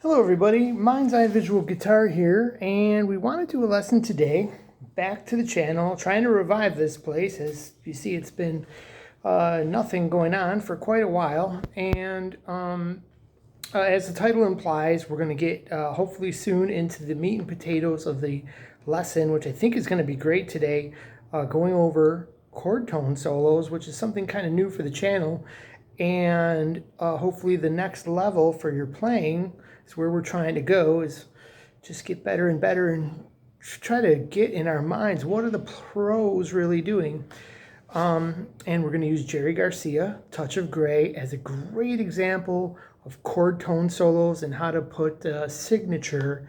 Hello everybody, Mind's Eye Visual Guitar here, and we want to do a lesson today. Back to the channel, trying to revive this place. As you see, it's been nothing going on for quite a while, and as the title implies, we're going to get hopefully soon into the meat and potatoes of the lesson, which I think is going to be great today, going over chord tone solos, which is something kind of new for the channel, and hopefully the next level for your playing is where we're trying to go, is just get better and better and try to get in our minds what are the pros really doing. And we're going to use Jerry Garcia, Touch of Gray, as a great example of chord tone solos and how to put a signature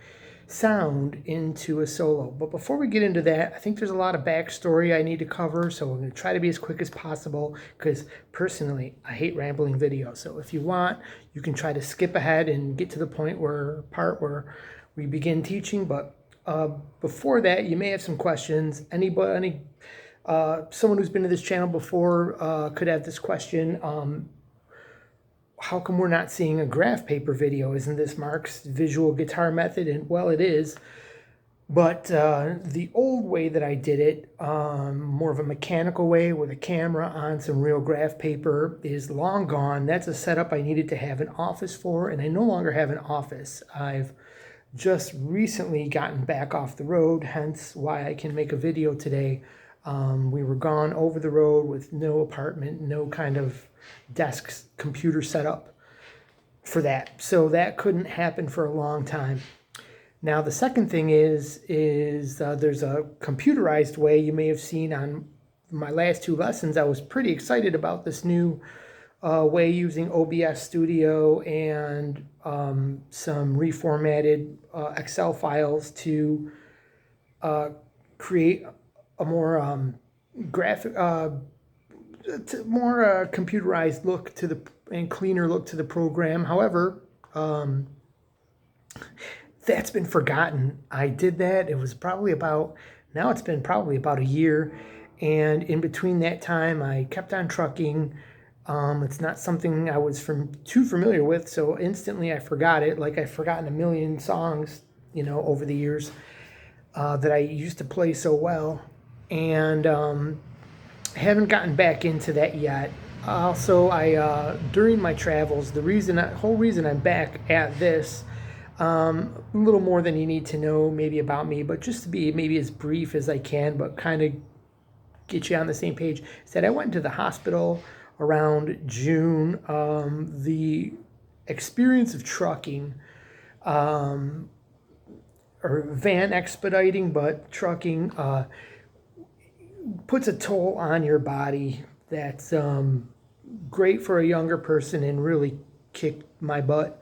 sound into a solo. But before we get into that, I think there's a lot of backstory I need to cover, so we're going to try to be as quick as possible, because personally I hate rambling videos. So if you want, you can try to skip ahead and get to the part where we begin teaching. But before that, you may have some questions. Someone who's been to this channel before could have this question. How come we're not seeing a graph paper video? Isn't this Mark's visual guitar method? And well, it is. But the old way that I did it, more of a mechanical way with a camera on some real graph paper, is long gone. That's a setup I needed to have an office for, and I no longer have an office. I've just recently gotten back off the road, hence why I can make a video today. We were gone over the road with no apartment, no kind of desk computer setup for that. So that couldn't happen for a long time. Now the second thing is there's a computerized way you may have seen on my last two lessons. I was pretty excited about this new way using OBS Studio and some reformatted Excel files to create a more graphic, more computerized look to and cleaner look to the program. However, that's been forgotten. I did that. It was probably now it's been probably about a year, and in between that time, I kept on trucking. It's not something I was too familiar with, so instantly I forgot it. Like I've forgotten a million songs, over the years that I used to play so well. And haven't gotten back into that yet. Also, I during my travels, whole reason I'm back at this, a little more than you need to know maybe about me, but just to be maybe as brief as I can, but kind of get you on the same page, is that I went to the hospital around June. The experience of trucking, or van expediting, but trucking, puts a toll on your body that's great for a younger person and really kicked my butt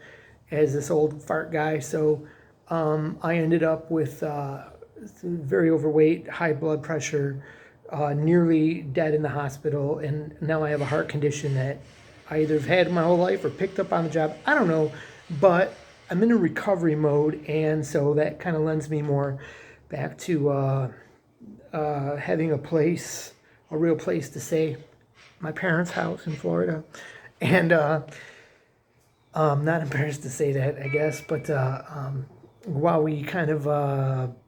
as this old fart guy. So I ended up with very overweight, high blood pressure, nearly dead in the hospital, and now I have a heart condition that I either have had my whole life or picked up on the job. I don't know, but I'm in a recovery mode, and so that kind of lends me more back to having a real place to stay, my parents' house in Florida. And I'm not embarrassed to say that, I guess, but while we kind of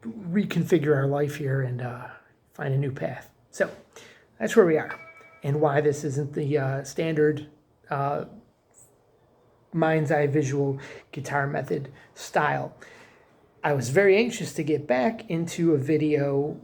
reconfigure our life here and find a new path. So that's where we are, and why this isn't the standard mind's eye visual guitar method style. I was very anxious to get back into a video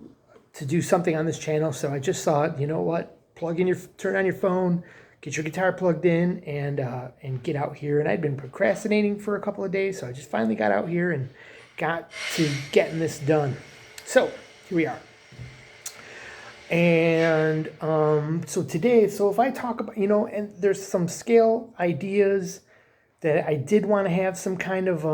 to do something on this channel, so I just thought, you know what, turn on your phone, get your guitar plugged in, and get out here. And I'd been procrastinating for a couple of days, so I just finally got out here and got to getting this done. So here we are. And so today, if I talk about, and there's some scale ideas that I did want to have some kind of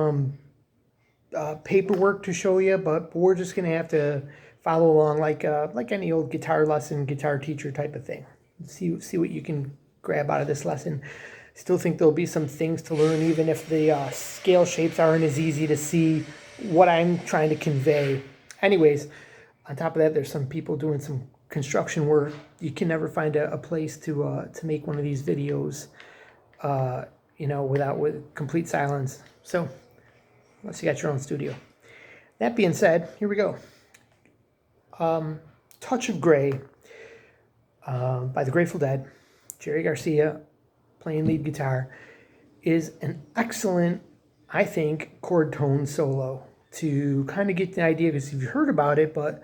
paperwork to show you, but we're just going to have to follow along like any old guitar lesson, guitar teacher type of thing. See what you can grab out of this lesson. Still think there'll be some things to learn, even if the scale shapes aren't as easy to see what I'm trying to convey. Anyways, on top of that, there's some people doing some construction work. You can never find a place to make one of these videos, with complete silence. So unless you got your own studio. That being said, here we go. Touch of Grey by the Grateful Dead, Jerry Garcia playing lead guitar, is an excellent, I think, chord tone solo to kind of get the idea, because you've heard about it, but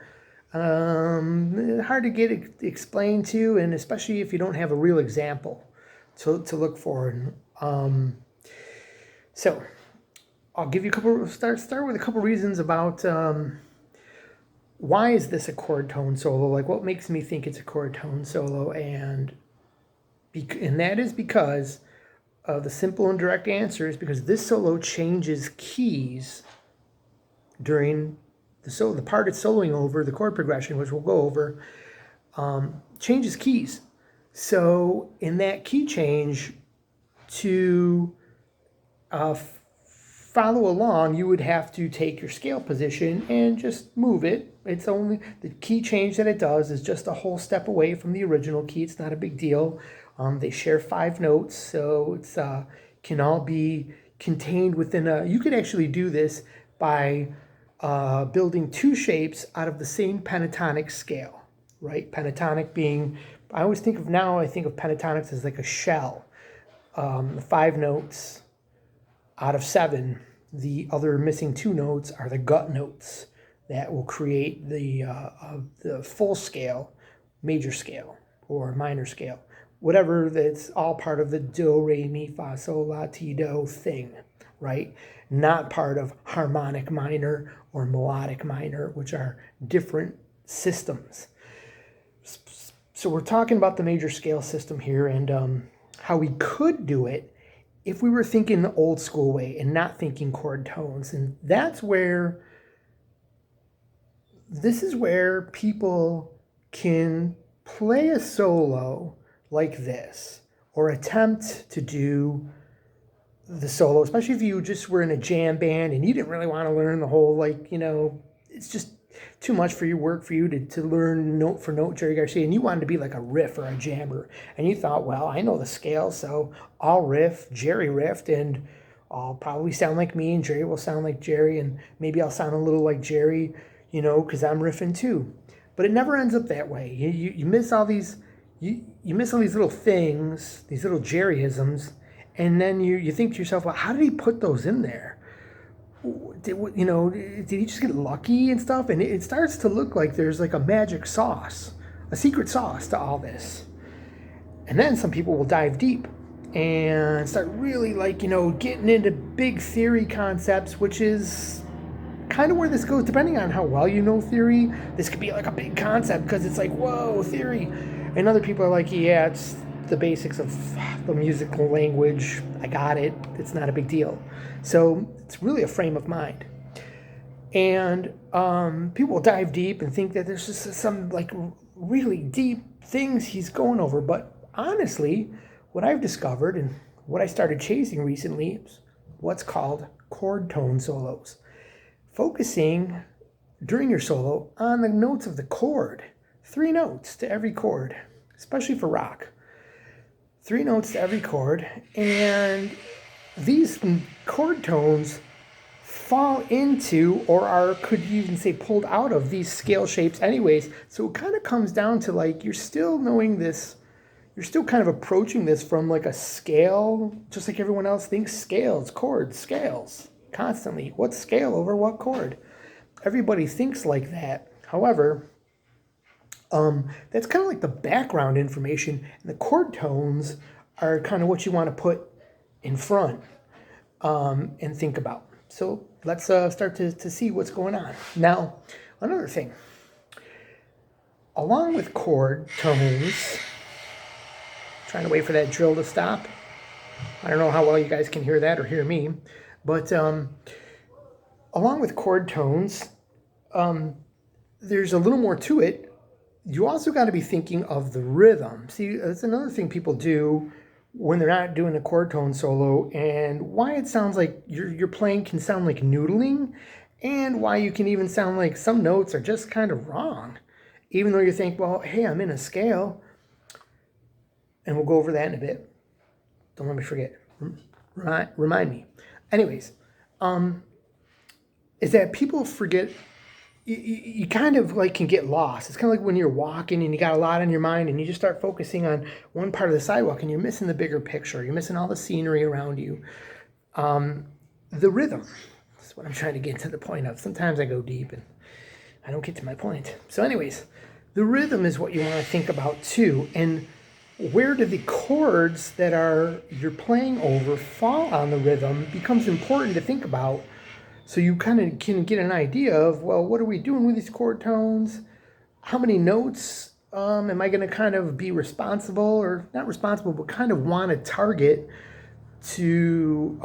hard to get it explained to, and especially if you don't have a real example to look for. So I'll give you a couple, start with a couple reasons about why is this a chord tone solo, like what makes me think it's a chord tone solo, and that is because the simple and direct answer is because this solo changes keys during the part it's soloing over, the chord progression, which we'll go over, changes keys. So in that key change, to follow along, you would have to take your scale position and just move it. It's only the key change that it does is just a whole step away from the original key. It's not a big deal. They share 5 notes, so it's can all be contained within a. You could actually do this by building 2 shapes out of the same pentatonic scale, right? Pentatonic being, I think of pentatonics as like a shell. 5 notes out of 7, the other missing 2 notes are the gut notes that will create the full scale, major scale, or minor scale, whatever. That's all part of the do, re, mi, fa, sol, la, ti, do thing, right? Not part of harmonic minor or melodic minor, which are different systems. So we're talking about the major scale system here, and how we could do it if we were thinking the old school way and not thinking chord tones. And this is where people can play a solo like this, or attempt to do the solo, especially if you just were in a jam band and you didn't really want to learn the whole, it's just too much for your work for you to learn note for note Jerry Garcia, and you wanted to be like a riff or a jammer, and you thought, well, I know the scale, so I'll riff, Jerry riffed, and I'll probably sound like me, and Jerry will sound like Jerry, and maybe I'll sound a little like Jerry, because I'm riffing too. But it never ends up that way. You miss all these, you miss all these little things, these little Jerryisms, and then you think to yourself, well, how did he put those in there? Did he just get lucky and stuff? And it starts to look like there's like a magic sauce, a secret sauce to all this. And then some people will dive deep and start really getting into big theory concepts, which is kind of where this goes. Depending on how well you know theory, this could be like a big concept because it's like, whoa, theory. And other people are like, yeah, it's the basics of the musical language. I got it. It's not a big deal. So it's really a frame of mind. And people will dive deep and think that there's just some really deep things he's going over. But honestly, what I've discovered and what I started chasing recently is what's called chord tone solos. Focusing during your solo on the notes of the chord. 3 notes to every chord, especially for rock. 3 notes to every chord, and these chord tones fall into, or could you even say pulled out of, these scale shapes anyways. So it kind of comes down to you're still knowing this, you're still kind of approaching this from a scale, just like everyone else thinks scales, chords, scales, constantly. What scale over what chord? Everybody thinks like that. However, that's kind of like the background information, and the chord tones are kind of what you want to put in front and think about. So let's start to see what's going on. Now, another thing, along with chord tones, trying to wait for that drill to stop. I don't know how well you guys can hear that or hear me, but along with chord tones, there's a little more to it. You also got to be thinking of the rhythm. See, that's another thing people do when they're not doing a chord tone solo, and why it sounds like your playing can sound like noodling, and why you can even sound like some notes are just kind of wrong, even though you think, well, hey, I'm in a scale. And we'll go over that in a bit. Don't let me forget. Remind me. Anyways, is that people forget, you kind of like can get lost. It's kind of like when you're walking and you got a lot on your mind and you just start focusing on one part of the sidewalk and you're missing the bigger picture. You're missing all the scenery around you. The rhythm. That's what I'm trying to get to the point of. Sometimes I go deep and I don't get to my point. So anyways, the rhythm is what you want to think about too. And where do the chords that you're playing over fall on the rhythm becomes important to think about. So you kind of can get an idea of, well, what are we doing with these chord tones? How many notes am I going to kind of be responsible, or not responsible, but kind of want to target to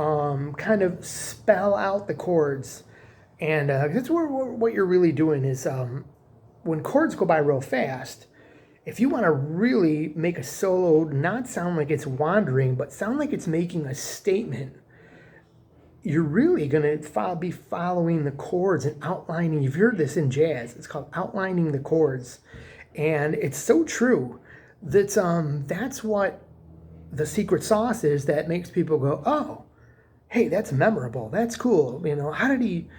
kind of spell out the chords. And that's what you're really doing is when chords go by real fast, if you want to really make a solo not sound like it's wandering, but sound like it's making a statement, you're really going to be following the chords and outlining. You've heard this in jazz. It's called outlining the chords. And it's so true. That's what the secret sauce is that makes people go, oh, hey, that's memorable. That's cool. You know, how did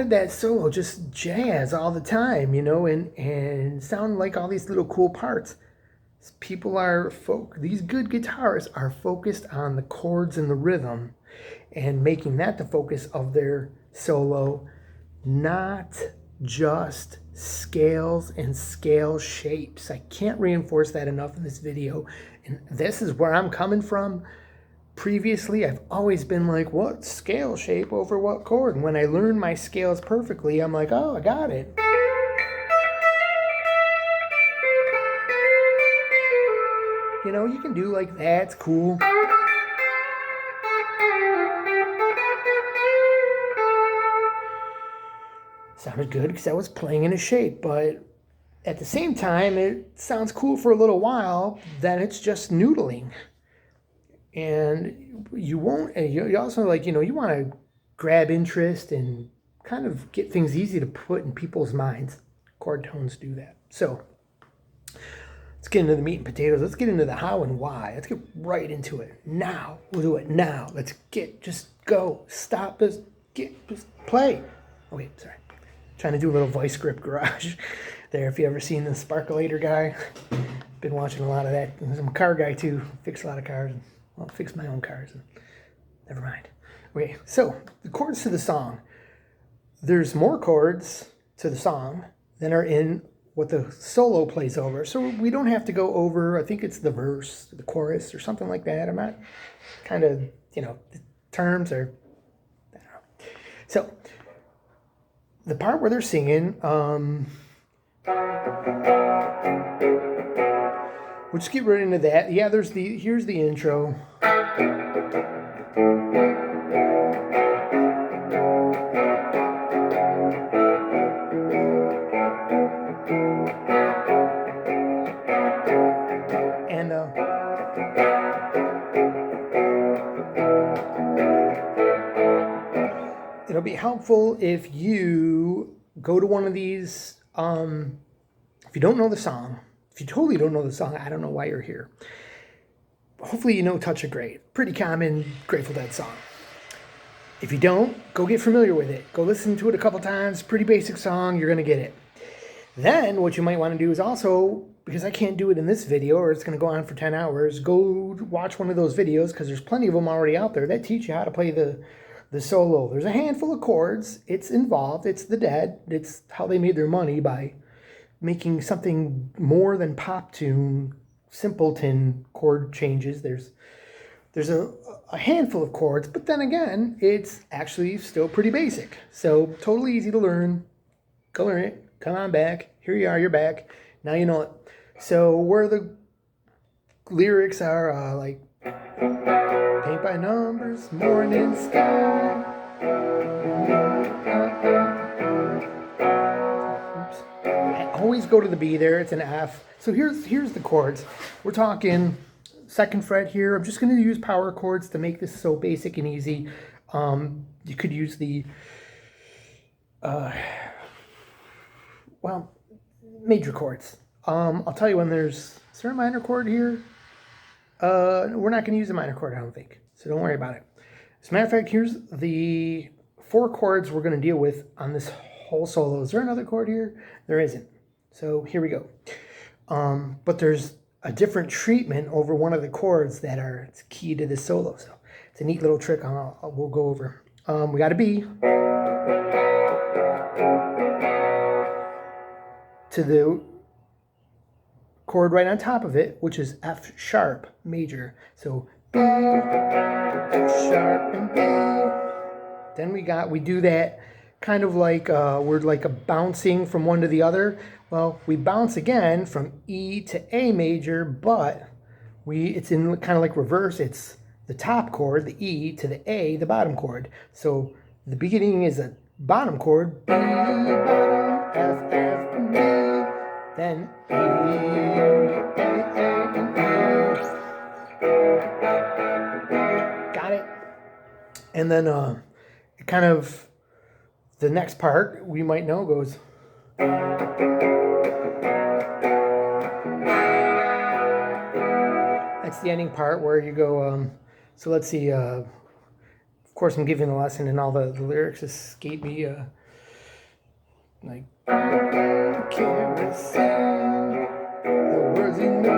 that solo just jazz all the time, you know, and sound like all these little cool parts? These good guitarists are focused on the chords and the rhythm and making that the focus of their solo, not just scales and scale shapes. I can't reinforce that enough in this video. And this is where I'm coming from. Previously, I've always been like, what scale shape over what chord? And when I learn my scales perfectly, I'm like, oh, I got it. You know, you can do like that. It's cool. Sounded good because I was playing in a shape, but at the same time, it sounds cool for a little while, then it's just noodling. And you also like, you know, you want to grab interest and kind of get things easy to put in people's minds. Chord tones do that. So let's get into the meat and potatoes. Let's get into the how and why. Let's get right into it. Now. We'll do it now. Just go. Stop. Just play. Okay, sorry. Trying to do a little voice script garage there. If you ever seen the Sparkulator guy, been watching a lot of that. I'm a car guy too. Fix a lot of cars. Well, fix my own cars. Never mind. Okay, so the chords to the song. There's more chords to the song than are in what the solo plays over. So we don't have to go over, I think it's the verse, the chorus, or something like that. I'm not kind of, you know, the terms are, I don't know. So the part where they're singing, we'll just get right into that. Yeah, here's the intro. And it'll be helpful if you go to one of these, if you don't know the song, if you totally don't know the song, I don't know why you're here. Hopefully you know Touch of Grey. Pretty common Grateful Dead song. If you don't, go get familiar with it. Go listen to it a couple times. Pretty basic song. You're going to get it. Then what you might want to do is also, because I can't do it in this video or it's going to go on for 10 hours, go watch one of those videos because there's plenty of them already out there that teach you how to play the solo. There's a handful of chords. It's involved. It's the Dead. It's how they made their money by making something more than pop tune, simpleton chord changes. There's a handful of chords, but then again, it's actually still pretty basic. So totally easy to learn. Go learn it. Come on back. Here you are. You're back. Now you know it. So where the lyrics are like, paint by numbers, morning sky. Oops. I always go to the B there. It's an F. So here's the chords. We're talking second fret here. I'm just going to use power chords to make this so basic and easy. You could use the major chords. I'll tell you when is there a minor chord here? We're not going to use a minor chord, I don't think. So don't worry about it. As a matter of fact, here's the 4 chords we're going to deal with on this whole solo. Is there another chord here? There isn't. So here we go. But there's a different treatment over one of the chords that are key to this solo. So it's a neat little trick we'll go over. We got a B to the chord right on top of it, which is F sharp major. So B, F sharp, and B. Then we do that kind of like we're like a bouncing from one to the other. Well, we bounce again from E to A major, but it's in kind of like reverse. It's the top chord, the E, to the A, the bottom chord. So the beginning is a bottom chord, B, bottom, F, F, and B. Then E, A, and E. Got it? And then kind of the next part we might know goes. That's the ending part where you go, so let's see, of course I'm giving a lesson and all the lyrics escape me, like, kerosene, the words you know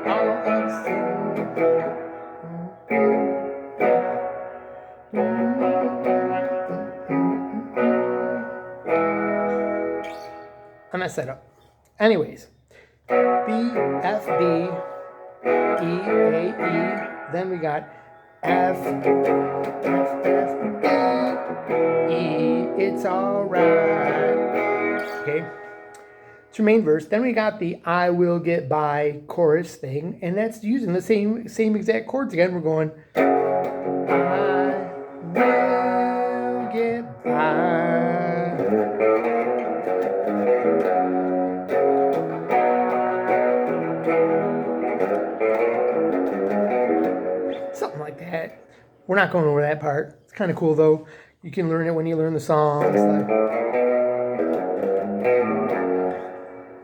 are obscene. I messed that up. Anyways, B, F, B, E, A, E. Then we got F, F, F, E, it's alright. Okay, it's your main verse. Then we got the I will get by chorus thing, and that's using the same exact chords again. We're going, I will get by. Something like that. We're not going over that part. It's kind of cool though. You can learn it when you learn the songs. Like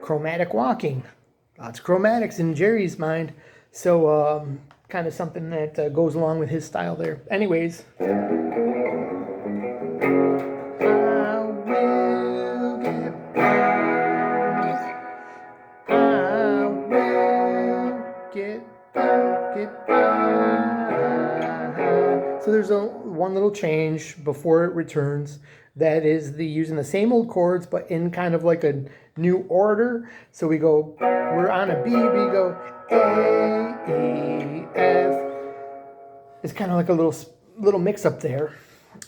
chromatic walking. Lots of chromatics in Jerry's mind. So kind of something that goes along with his style there. Anyways. I will get by. I will get by. So there's one little change before it returns. That is using the same old chords, but in kind of like a new order. So we're on a B, we go A, E, F. It's kind of like a little mix up there.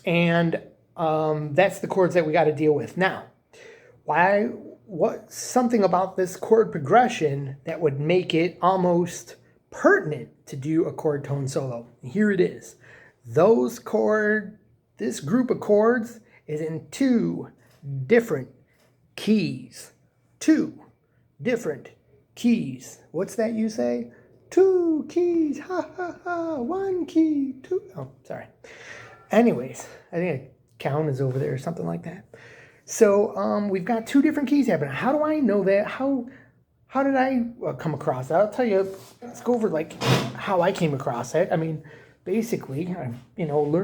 And that's the chords that we got to deal with. Now, what's something about this chord progression that would make it almost pertinent to do a chord tone solo? Here it is. This group of chords is in 2 different keys. 2 different keys. What's that you say? 2 keys. Ha ha ha. 1 key. 2. Oh, sorry. Anyways, I think a count is over there or something like that. So we've got 2 different keys happening. How do I know that? How did I come across that? I'll tell you. Let's go over like how I came across it. I mean, basically, I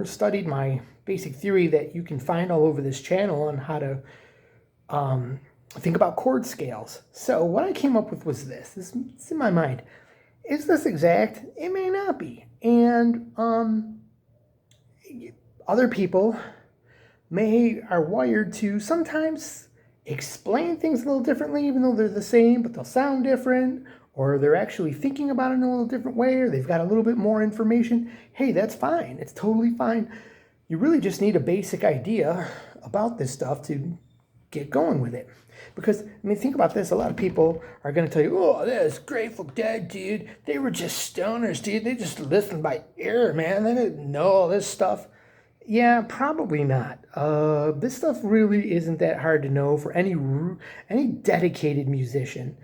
studied my basic theory that you can find all over this channel on how to think about chord scales. So what I came up with was this. It's in my mind. Is this exact? It may not be. And other people are wired to sometimes explain things a little differently, even though they're the same, but they'll sound different, or they're actually thinking about it in a little different way, or they've got a little bit more information. Hey, that's fine. It's totally fine. You really just need a basic idea about this stuff to get going with it. Because, I mean, think about this. A lot of people are going to tell you, oh, that's Grateful Dead, dude. They were just stoners, dude. They just listened by ear, man. They didn't know all this stuff. Yeah, probably not. This stuff really isn't that hard to know for any dedicated musician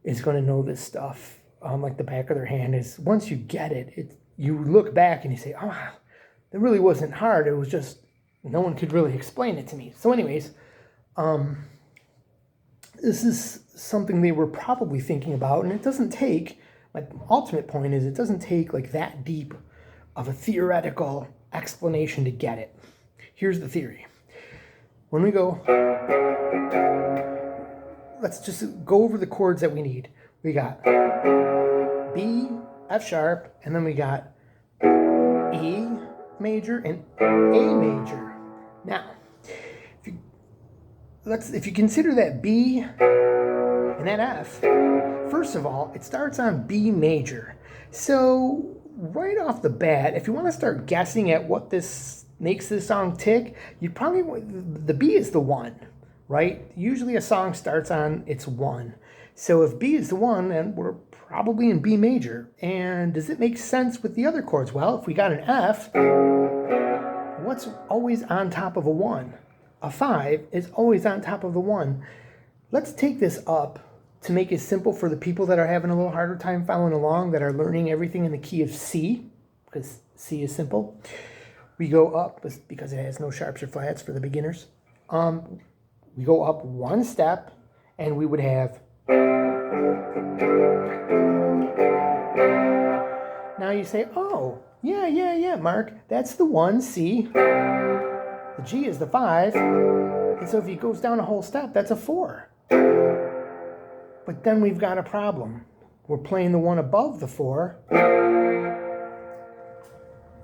is going to know this stuff like the back of their hand. Is once you get it, you look back and you say, oh, that really wasn't hard. It was just no one could really explain it to me. So anyways, this is something they were probably thinking about, and it doesn't take, my ultimate point is it doesn't take like that deep of a theoretical explanation to get it. here's the theory. When we go, let's just go over the chords that we need. We got B, F sharp, and then we got E major and A major. Now, if you consider that B and that F, first of all, it starts on B major. So right off the bat, if you want to start guessing at what this makes this song tick, you probably, the B is the 1, right? Usually a song starts on its 1. So if B is the 1, then we're probably in B major. And does it make sense with the other chords? Well, if we got an F, what's always on top of a 1? A 5 is always on top of the 1. Let's take this up to make it simple for the people that are having a little harder time following along, that are learning everything in the key of C, because C is simple. We go up, because it has no sharps or flats for the beginners. We go up one step, and we would have... Now you say, oh, yeah, Mark, that's the 1, C. The G is the 5. And so if he goes down a whole step, that's a 4. But then we've got a problem. We're playing the 1 above the 4.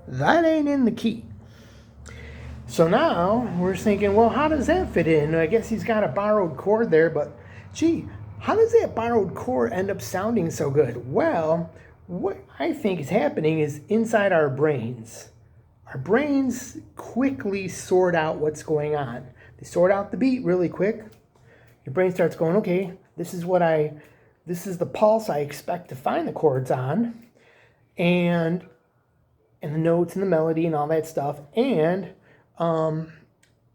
That ain't in the key. So now we're thinking, well, how does that fit in? I guess he's got a borrowed chord there, but gee, how does that borrowed chord end up sounding so good? Well, what I think is happening is inside our brains. Our brains quickly sort out what's going on. They sort out the beat really quick. Your brain starts going, okay, this is the pulse I expect to find the chords on, and the notes and the melody and all that stuff, and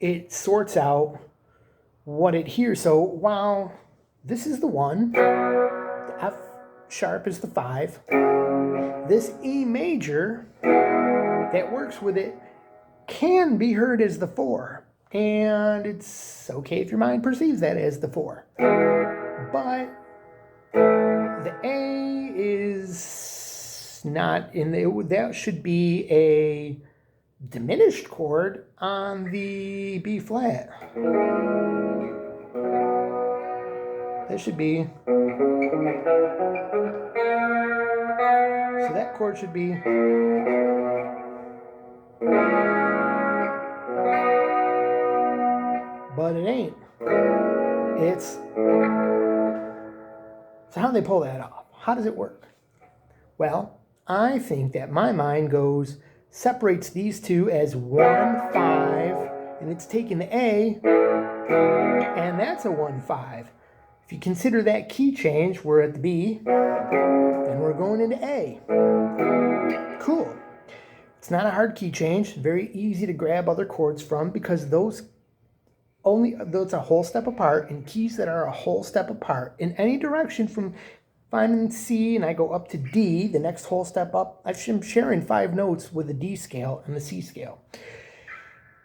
it sorts out what it hears. So while this is the 1, the F sharp is the 5, this E major that works with it can be heard as the 4. And it's okay if your mind perceives that as the 4. But the A is not in the... That should be a diminished chord on the B flat. That should be... So that chord should be... But it ain't. It's... So how do they pull that off? How does it work? Well, I think that my mind separates these two as 1, 5, and it's taking the A, and that's a 1, 5. If you consider that key change, we're at the B, and we're going into A. Cool. It's not a hard key change. Very easy to grab other chords from, because those a whole step apart, and keys that are a whole step apart in any direction from finding C and I go up to D, the next whole step up, I'm sharing 5 notes with the D scale and the C scale.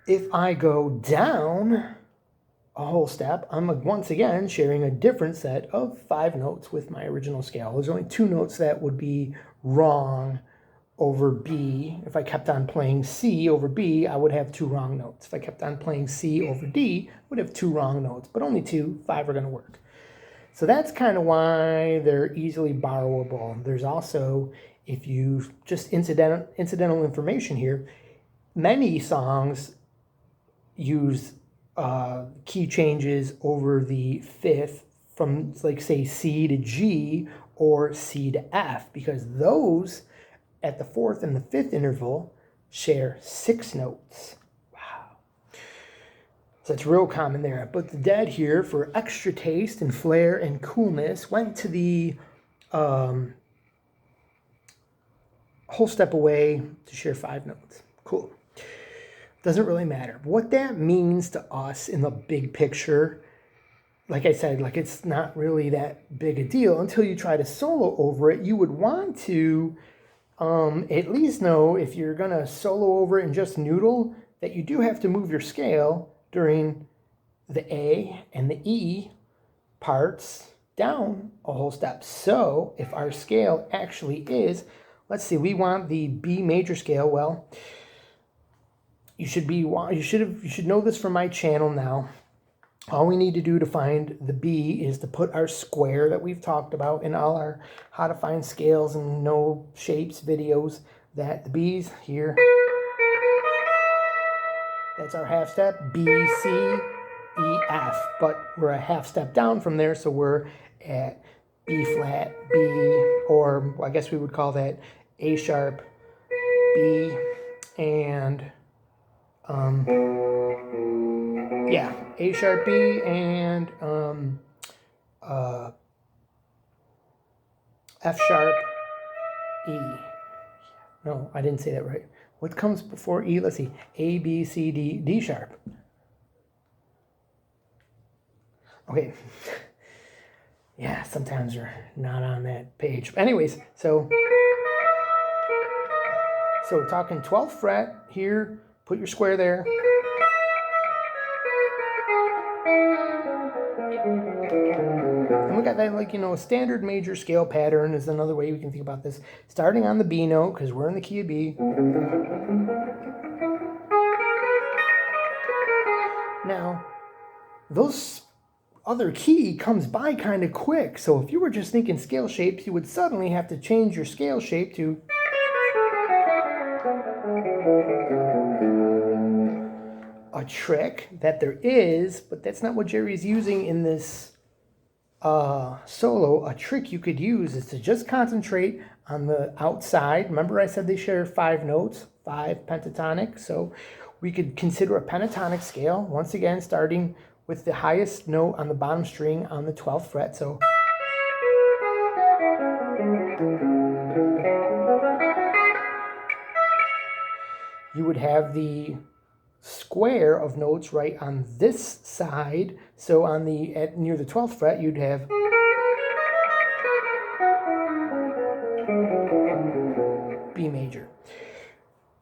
If I go down a whole step, I'm once again sharing a different set of 5 notes with my original scale. There's only 2 notes that would be wrong over B. If I kept on playing C over B, I would have 2 wrong notes. If I kept on playing C over D, I would have 2 wrong notes, but only 2, 5 are going to work. So that's kind of why they're easily borrowable. There's also, if you just incidental information here, many songs use key changes over the 5th from, like, say, C to G or C to F, because those at the 4th and the 5th interval share 6 notes. Wow. So it's real common there. But the Dead here, for extra taste and flair and coolness, went to the whole step away to share 5 notes. Cool. Doesn't really matter. But what that means to us in the big picture, like I said, like, it's not really that big a deal until you try to solo over it. You would want to at least know, if you're going to solo over it and just noodle, that you do have to move your scale during the A and the E parts down a whole step. So if our scale actually is, let's see, we want the B major scale. Well, you should know this from my channel now. All we need to do to find the B is to put our square that we've talked about in all our how to find scales and know shapes videos, that the B's here. That's our half step, B, C, E, F. But we're a half step down from there, so we're at B flat, B, or I guess we would call that A sharp, B, and yeah, A sharp, B, and F sharp, E. No, I didn't say that right. What comes before E? Let's see. A, B, C, D, D sharp. Okay. Yeah, sometimes you're not on that page. Anyways, so we're talking 12th fret here. Put your square there. And we got that, like, a standard major scale pattern is another way we can think about this. Starting on the B note, because we're in the key of B. Now, those other key comes by kind of quick. So if you were just thinking scale shapes, you would suddenly have to change your scale shape to a trick that there is, but that's not what Jerry's using in this solo. A trick you could use is to just concentrate on the outside. Remember I said they share 5 notes, 5 pentatonic. So we could consider a pentatonic scale, once again, starting with the highest note on the bottom string on the 12th fret. So you would have the square of notes right on this side. So on the near the 12th fret, you'd have B major.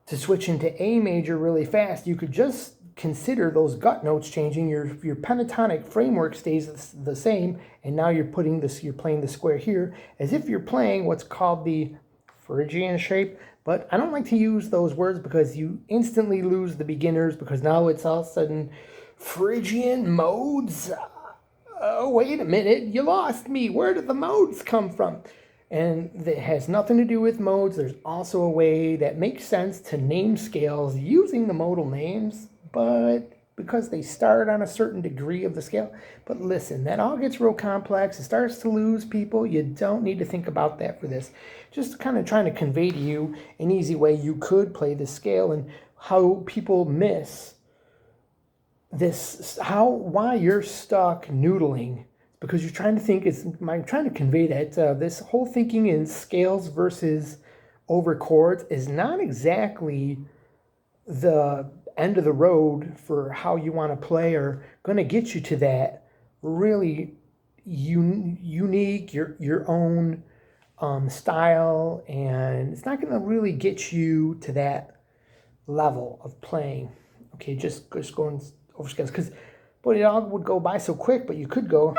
To switch into A major really fast, you could just consider those gut notes changing. Your pentatonic framework stays the same, and now you're playing the square here as if you're playing what's called the Phrygian shape. But I don't like to use those words because you instantly lose the beginners, because now it's all of a sudden Phrygian modes. Oh, wait a minute, you lost me. Where did the modes come from? And that has nothing to do with modes. There's also a way that makes sense to name scales using the modal names, but because they start on a certain degree of the scale. But listen, that all gets real complex. It starts to lose people. You don't need to think about that for this. Just kind of trying to convey to you an easy way you could play this scale and how people miss this, why you're stuck noodling. Because you're trying to think, I'm trying to convey that this whole thinking in scales versus over chords is not exactly the end of the road for how you want to play, or going to get you to that really unique, your own style, and it's not going to really get you to that level of playing. Okay, just going over scales, but it all would go by so quick. But you could go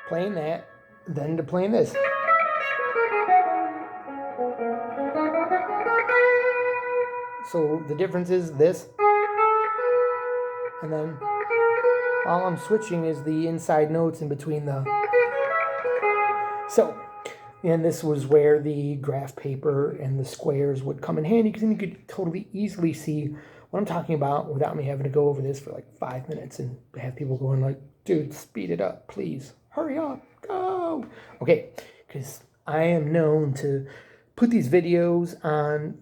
playing that, then to playing this. So the difference is this, and then all I'm switching is the inside notes in between the. So, and this was where the graph paper and the squares would come in handy, because then you could totally easily see what I'm talking about without me having to go over this for like 5 minutes and have people going like, dude, speed it up, please. Hurry up, go. Okay, because I am known to put these videos on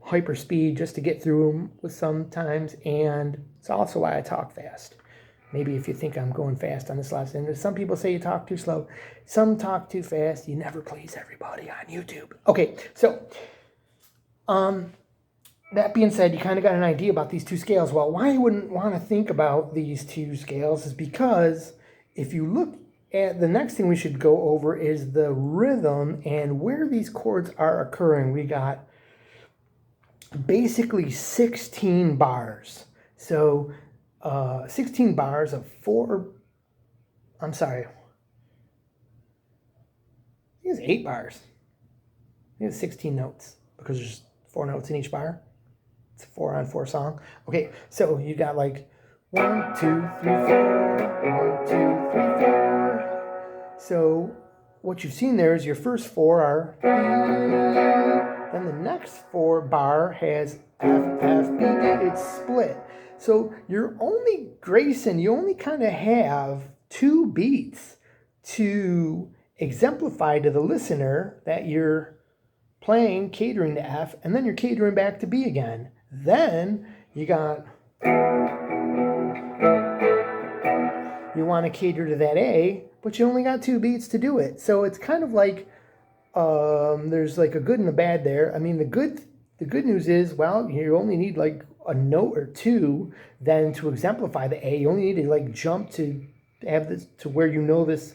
hyper speed just to get through them with sometimes, and it's also why I talk fast. Maybe if you think I'm going fast on this lesson. Some people say you talk too slow. Some talk too fast. You never please everybody on YouTube. Okay, so that being said, you kind of got an idea about these two scales. Well, why you wouldn't want to think about these two scales is because if you look at the next thing we should go over is the rhythm and where these chords are occurring. We got basically 16 bars. So 16 bars of 4, I'm sorry, think it's 8 bars. I think it's 16 notes because there's 4 notes in each bar. It's a 4-on-4 song. Okay, so you got like 1, 2, 3, 4, 1, 2, 3, 4. So what you've seen there is your first 4 are B. Then the next 4 bar has F, F, B, B. It's split. So you're only, Grayson, you only kind of have 2 beats to exemplify to the listener that you're playing, catering to F, and then you're catering back to B again. Then you got, you want to cater to that A, but you only got 2 beats to do it. So it's kind of like there's like a good and a bad there. I mean, the good news is, well, you only need like a note or 2 then to exemplify the A. You only need to like jump to have this to where you know these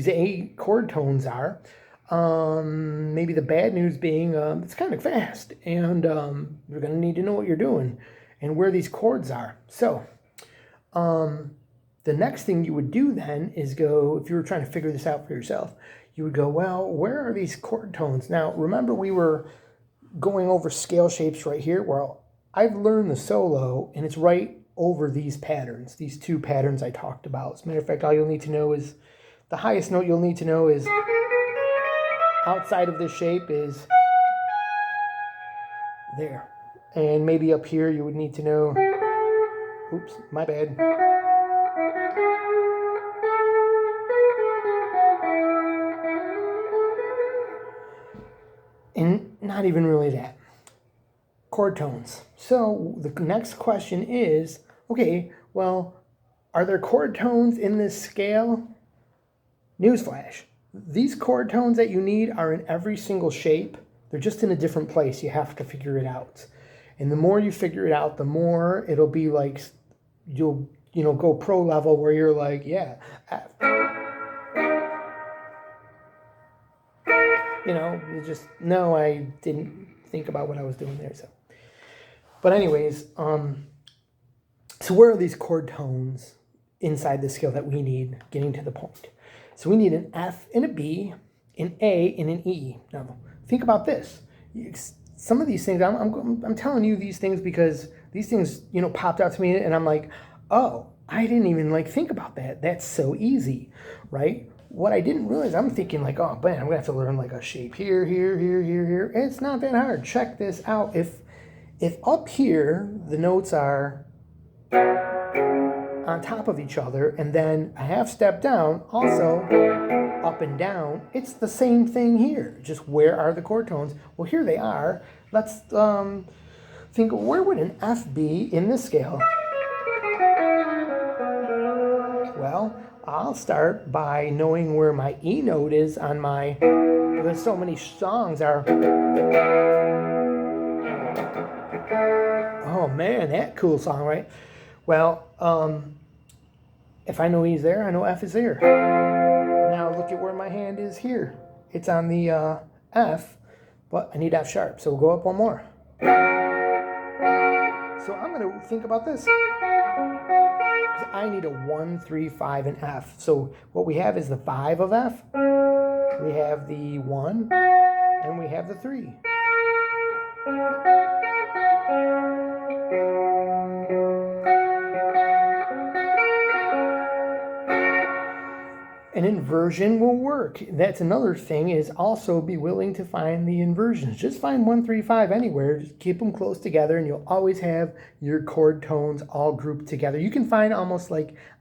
A chord tones are. Maybe the bad news being it's kind of fast, and you're going to need to know what you're doing and where these chords are. So the next thing you would do then is go, if you were trying to figure this out for yourself, you would go, well, where are these chord tones? Now, remember we were going over scale shapes right here. Well, I've learned the solo, and it's right over these patterns, these 2 patterns I talked about. As a matter of fact, all you'll need to know is, the highest note you'll need to know is, outside of this shape is there. And maybe up here you would need to know, oops, my bad. And not even really that. Chord tones. So the next question is, okay, well, are there chord tones in this scale? Newsflash. These chord tones that you need are in every single shape. They're just in a different place. You have to figure it out. And the more you figure it out, the more it'll be like you'll, go pro level where you're like, yeah, F. You just, no, I didn't think about what I was doing there. So, but anyways, so where are these chord tones inside the scale that we need getting to the point? So we need an F and a B, an A and an E. Now, think about this. Some of these things, I'm telling you these things because these things, popped out to me, and I'm like, oh, I didn't even think think about that. That's so easy, right? What I didn't realize, I'm thinking like, oh man, I'm gonna have to learn like a shape here, here, here, here, here. It's not that hard. Check this out. If up here the notes are on top of each other, and then a half step down, also up and down, it's the same thing here. Just where are the chord tones? Well, here they are. Let's think, where would an F be in this scale? Well, I'll start by knowing where my E note is on my, because so many songs are, oh man, that cool song, right? Well, if I know E's there, I know F is there. Now look at where my hand is here. It's on the F, but I need F sharp, so we'll go up one more. So I'm going to think about this. I need a 1, 3, 5, and F. So what we have is the 5 of F, we have the 1, and we have the 3. An inversion will work. That's another thing, is also be willing to find the inversions. Just find 1, 3, 5 anywhere. Just keep them close together, and you'll always have your chord tones all grouped together. You can find almost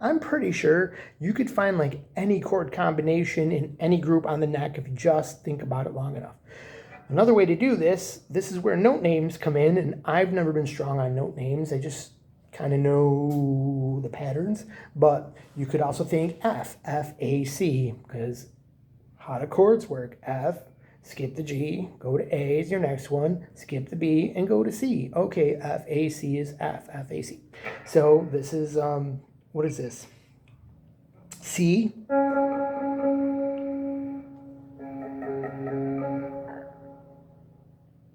I'm pretty sure you could find any chord combination in any group on the neck if you just think about it long enough. Another way to do this is where note names come in, and I've never been strong on note names. I just kind of know the patterns, but you could also think F, F, A, C, because how do chords work? F, skip the G, go to A is your next one, skip the B, and go to C. Okay, F, A, C is F, F, A, C. So this is, what is this? C,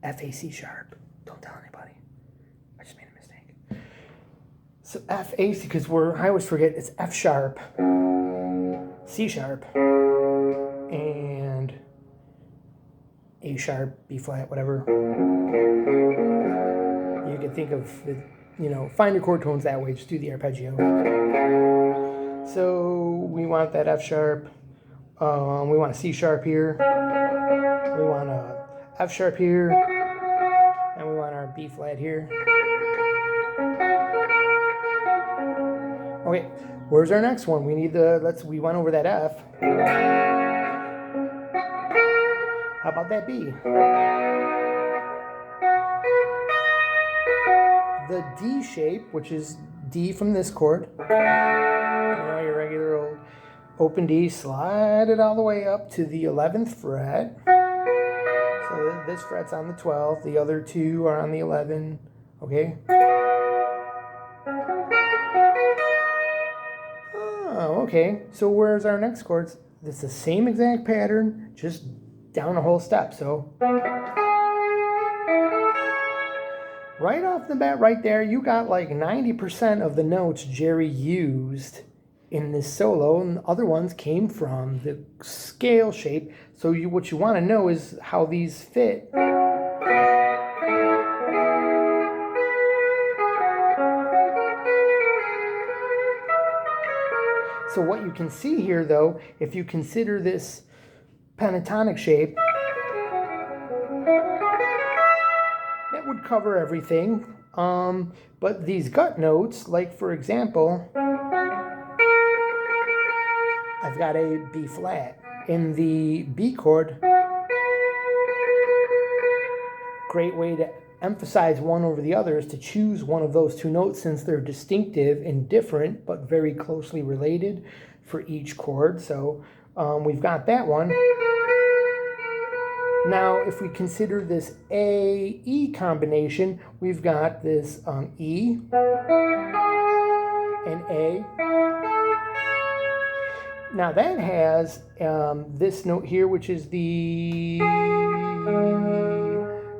F, A, C sharp. Don't tell anybody. I just made a mistake. So F, A, C, because I always forget it's F sharp, C sharp, and A sharp, B flat, whatever. You can think of it, you know, find your chord tones that way, just do the arpeggio. So we want that F sharp, we want a C sharp here, we want a F sharp here, and we want our B flat here. Okay, where's our next one? We need the, we went over that F. How about that B? The D shape, which is D from this chord. You know, your regular old open D, slide it all the way up to the 11th fret. So this fret's on the 12th, the other two are on the 11, okay? Oh, okay. So where's our next chords? It's the same exact pattern, just down a whole step. So right off the bat, right there, you got like 90% of the notes Jerry used in this solo, and the other ones came from the scale shape. So what you want to know is how these fit. So what you can see here, though, if you consider this pentatonic shape, that would cover everything. But these gut notes, like for example, I've got a B flat in the B chord. Great way to emphasize one over the other is to choose one of those two notes, since they're distinctive and different but very closely related for each chord. So we've got that one. Now if we consider this A-E combination, we've got this E and A. Now that has this note here, which is the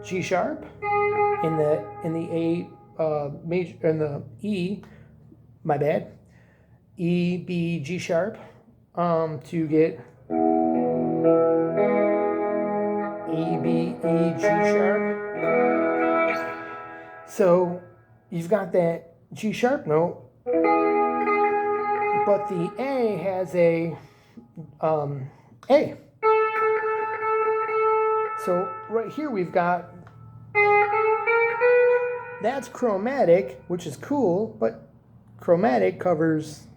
G sharp in the A major, in the E, my bad, E, B, G sharp, to get E, B, E, G sharp. So you've got that G sharp note, but the A has a A. So right here we've got, that's chromatic, which is cool, but chromatic covers,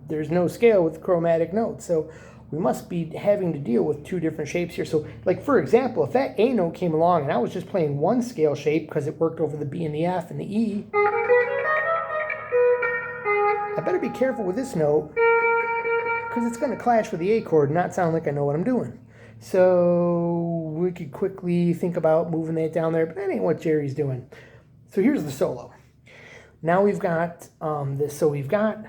there's no scale with chromatic notes. So we must be having to deal with two different shapes here. So like for example, if that A note came along and I was just playing one scale shape because it worked over the B and the F and the E, I better be careful with this note because it's going to clash with the A chord and not sound like I know what I'm doing. So we could quickly think about moving that down there, but that ain't what Jerry's doing. So here's the solo. Now we've got this. So we've got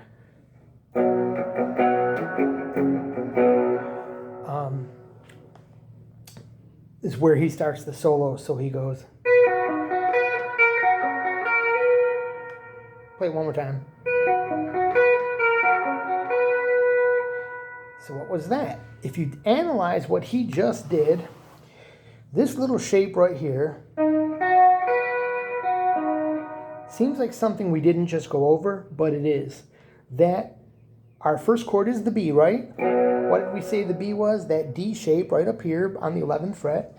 this is where he starts the solo. So he goes, play it one more time. So what was that? If you analyze what he just did, this little shape right here seems like something we didn't just go over, but it is. That our first chord is the B, right? What did we say the B was? That D shape right up here on the 11th fret.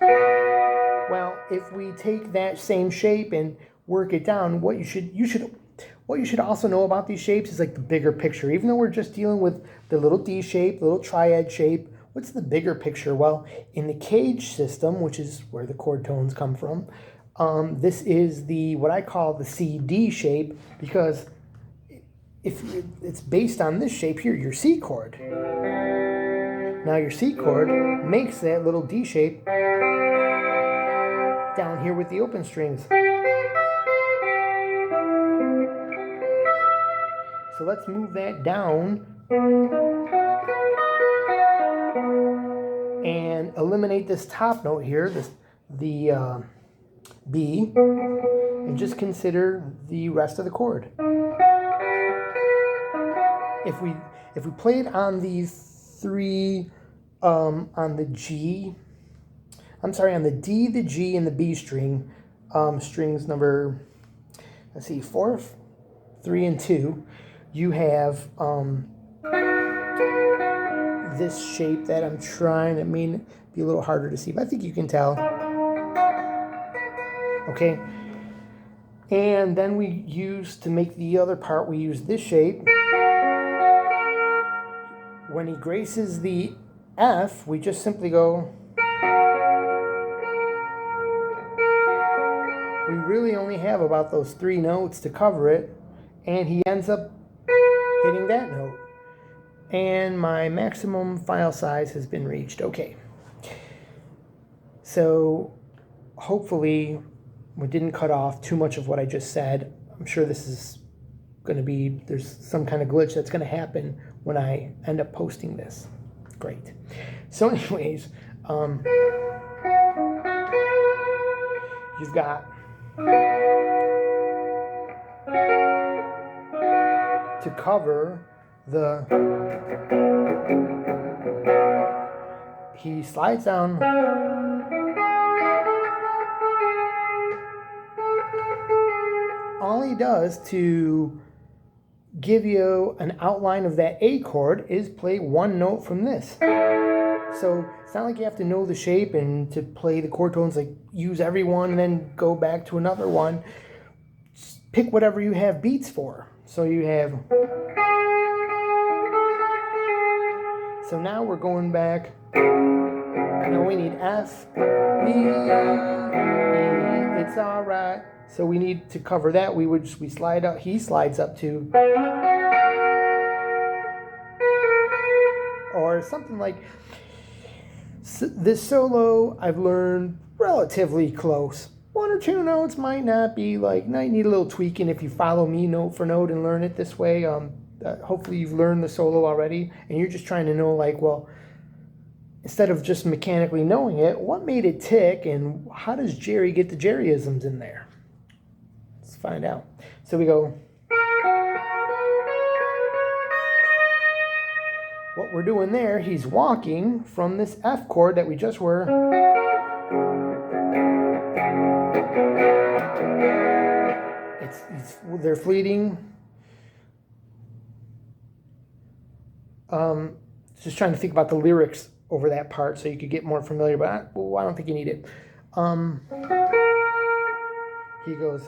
Well, if we take that same shape and work it down, what you should also know about these shapes is like the bigger picture. Even though we're just dealing with the little D shape, the little triad shape, what's the bigger picture? Well, in the cage system, which is where the chord tones come from, this is the what I call the CD shape, because if it's based on this shape here, your C chord. Now your C chord makes that little D shape down here with the open strings. So let's move that down and eliminate this top note here, the B, and just consider the rest of the chord. If we play it on these three, on the G, I'm sorry, on the D, the G, and the B string, strings number, let's see, 4, 3, and 2, you have this shape that I'm trying. It may be a little harder to see, but I think you can tell. Okay. And then we use, to make the other part, we use this shape. When he graces the F, we just simply go. We really only have about those 3 notes to cover it, and he ends up hitting that note. And my maximum file size has been reached. Okay. So hopefully we didn't cut off too much of what I just said. I'm sure this is going to be, there's some kind of glitch that's going to happen when I end up posting this. Great. So anyways, you've got to cover the, he slides down, all he does to give you an outline of that A chord is play 1 note from this. So it's not like you have to know the shape and to play the chord tones, like use every one and then go back to another one. Just pick whatever you have beats for. So you have, so now we're going back. Now we need F, B, E, it's all right. So we need to cover that. We slide up, he slides up to, or something like this solo. I've learned relatively close. 1 or 2 notes might not be like, might need a little tweaking if you follow me note for note and learn it this way. Hopefully you've learned the solo already and you're just trying to know, like, well, instead of just mechanically knowing it, what made it tick and how does Jerry get the Jerryisms in there? Let's find out. So we go. What we're doing there, he's walking from this F chord that we just were. They're fleeting. Just trying to think about the lyrics over that part so you could get more familiar, but I don't think you need it. He goes,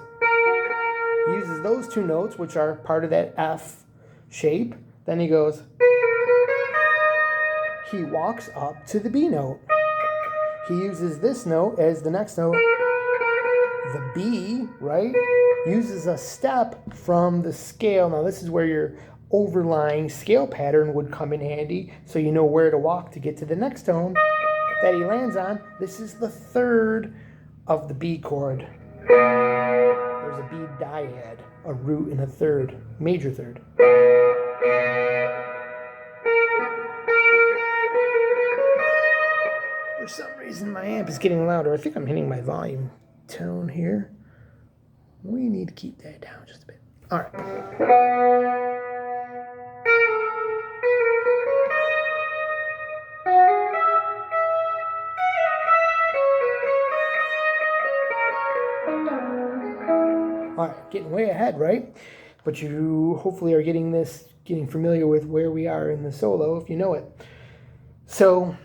he uses those 2 notes, which are part of that F shape. Then he goes, he walks up to the B note. He uses this note as the next note. The B, right, uses a step from the scale. Now this is where your overlying scale pattern would come in handy, so you know where to walk to get to the next tone that he lands on. This is the 3rd of the B chord. There's a B dyad, a root and a 3rd, major 3rd. For some reason my amp is getting louder. I think I'm hitting my volume tone here. We need to keep that down just a bit. All right. All right, getting way ahead, right? But you hopefully are getting familiar with where we are in the solo if you know it. So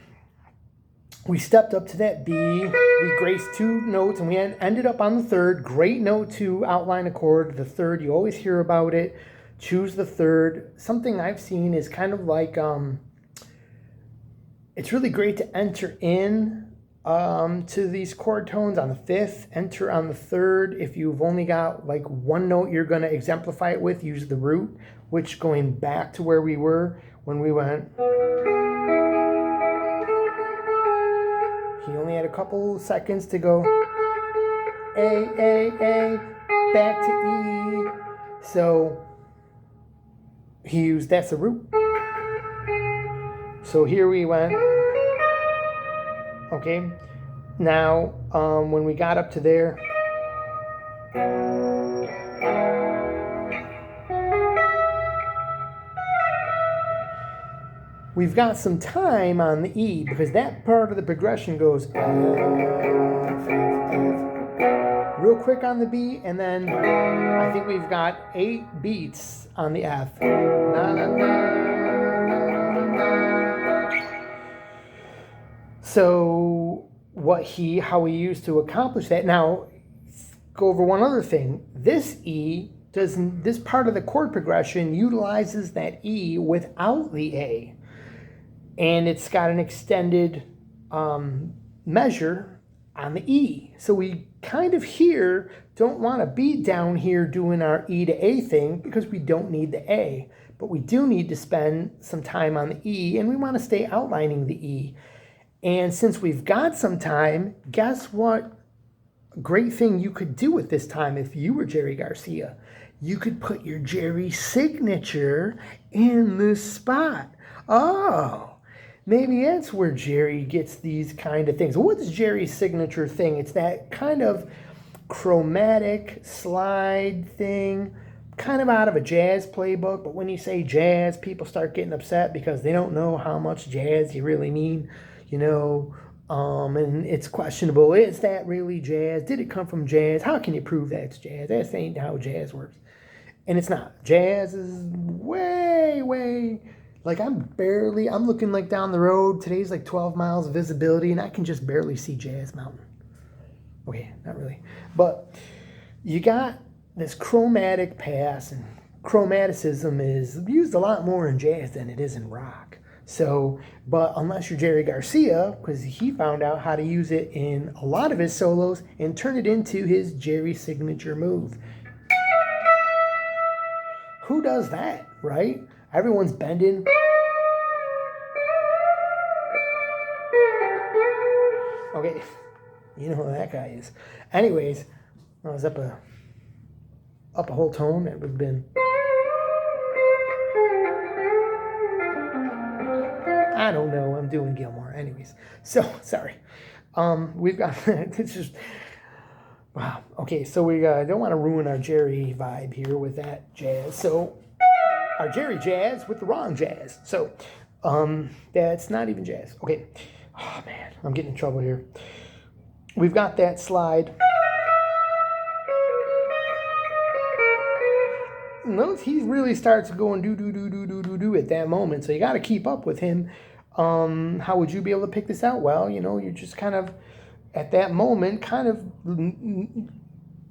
we stepped up to that B, we graced 2 notes, and we ended up on the 3rd. Great note to outline a chord, the 3rd. You always hear about it. Choose the 3rd. Something I've seen is kind of like, it's really great to enter in to these chord tones on the 5th, enter on the 3rd. If you've only got like 1 note you're going to exemplify it with, use the root, which going back to where we were when we went. He only had a couple seconds to go A, back to E. So he used, that's the root. So here we went. Okay. Now, when we got up to there, we've got some time on the E because that part of the progression goes real quick on the B, and then I think we've got 8 beats on the F. Na, na, na, na, na, na. So how he used to accomplish that. Now, go over one other thing. This E this part of the chord progression utilizes that E without the A, and it's got an extended measure on the E. So we kind of here don't want to be down here doing our E to A thing because we don't need the A, but we do need to spend some time on the E, and we want to stay outlining the E. And since we've got some time, guess what great thing you could do with this time if you were Jerry Garcia? You could put your Jerry signature in this spot. Oh, maybe that's where Jerry gets these kind of things. What's Jerry's signature thing? It's that kind of chromatic slide thing, kind of out of a jazz playbook. But when you say jazz, people start getting upset because they don't know how much jazz you really mean, and it's questionable. Is that really jazz? Did it come from jazz? How can you prove that it's jazz? That ain't how jazz works. And it's not. Jazz is way, like I'm looking like down the road. Today's like 12 miles of visibility, and I can just barely see Jazz Mountain. Okay, not really. But you got this chromatic pass, and chromaticism is used a lot more in jazz than it is in rock. So, but unless you're Jerry Garcia, because he found out how to use it in a lot of his solos and turn it into his Jerry signature move. Who does that, right? Everyone's bending. Okay, you know who that guy is. Anyways, I was up a whole tone. That would have been. I don't know. I'm doing Gilmore. Anyways, so sorry. We've got it's just wow. Okay, so we don't want to ruin our Jerry vibe here with that jazz. So our Jerry jazz with the wrong jazz. So that's not even jazz. Okay. Oh man, I'm getting in trouble here. We've got that slide. Notice he really starts going do at that moment. So you got to keep up with him. How would you be able to pick this out? Well, you're just kind of at that moment, kind of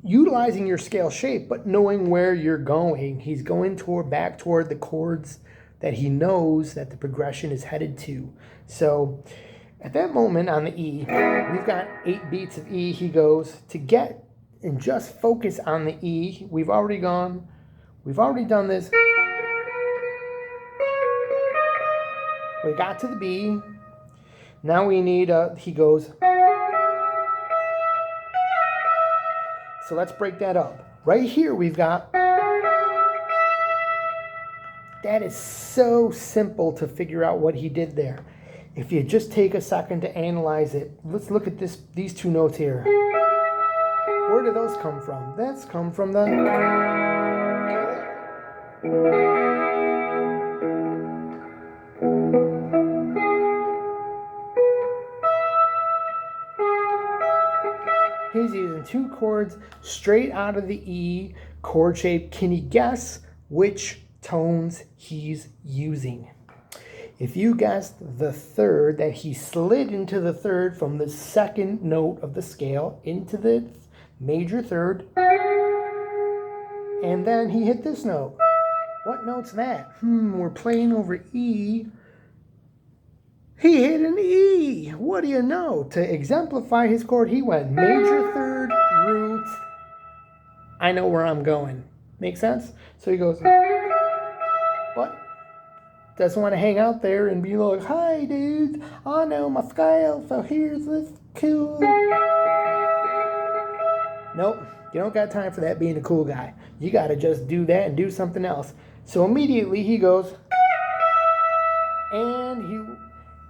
utilizing your scale shape, but knowing where you're going. He's going back toward the chords that he knows that the progression is headed to. So at that moment on the E, we've got 8 beats of E. He goes to get and just focus on the E. We've already done this. We got to the B. Now we need, he goes. So let's break that up. Right here we've got. That is so simple to figure out what he did there. If you just take a second to analyze it, let's look at these 2 notes here. Where do those come from? That's come from the... He's using 2 chords straight out of the E chord shape. Can you guess which tones he's using? If you guessed the third, that he slid into the third from the second note of the scale into the major third, and then he hit this note. What note's that? We're playing over E. He hit an E. What do you know? To exemplify his chord, he went major third, root. I know where I'm going. Make sense? So he goes, but doesn't want to hang out there and be like, hi, dudes, I know my scale, so here's this cool. Nope, you don't got time for that being a cool guy. You got to just do that and do something else. So immediately he goes,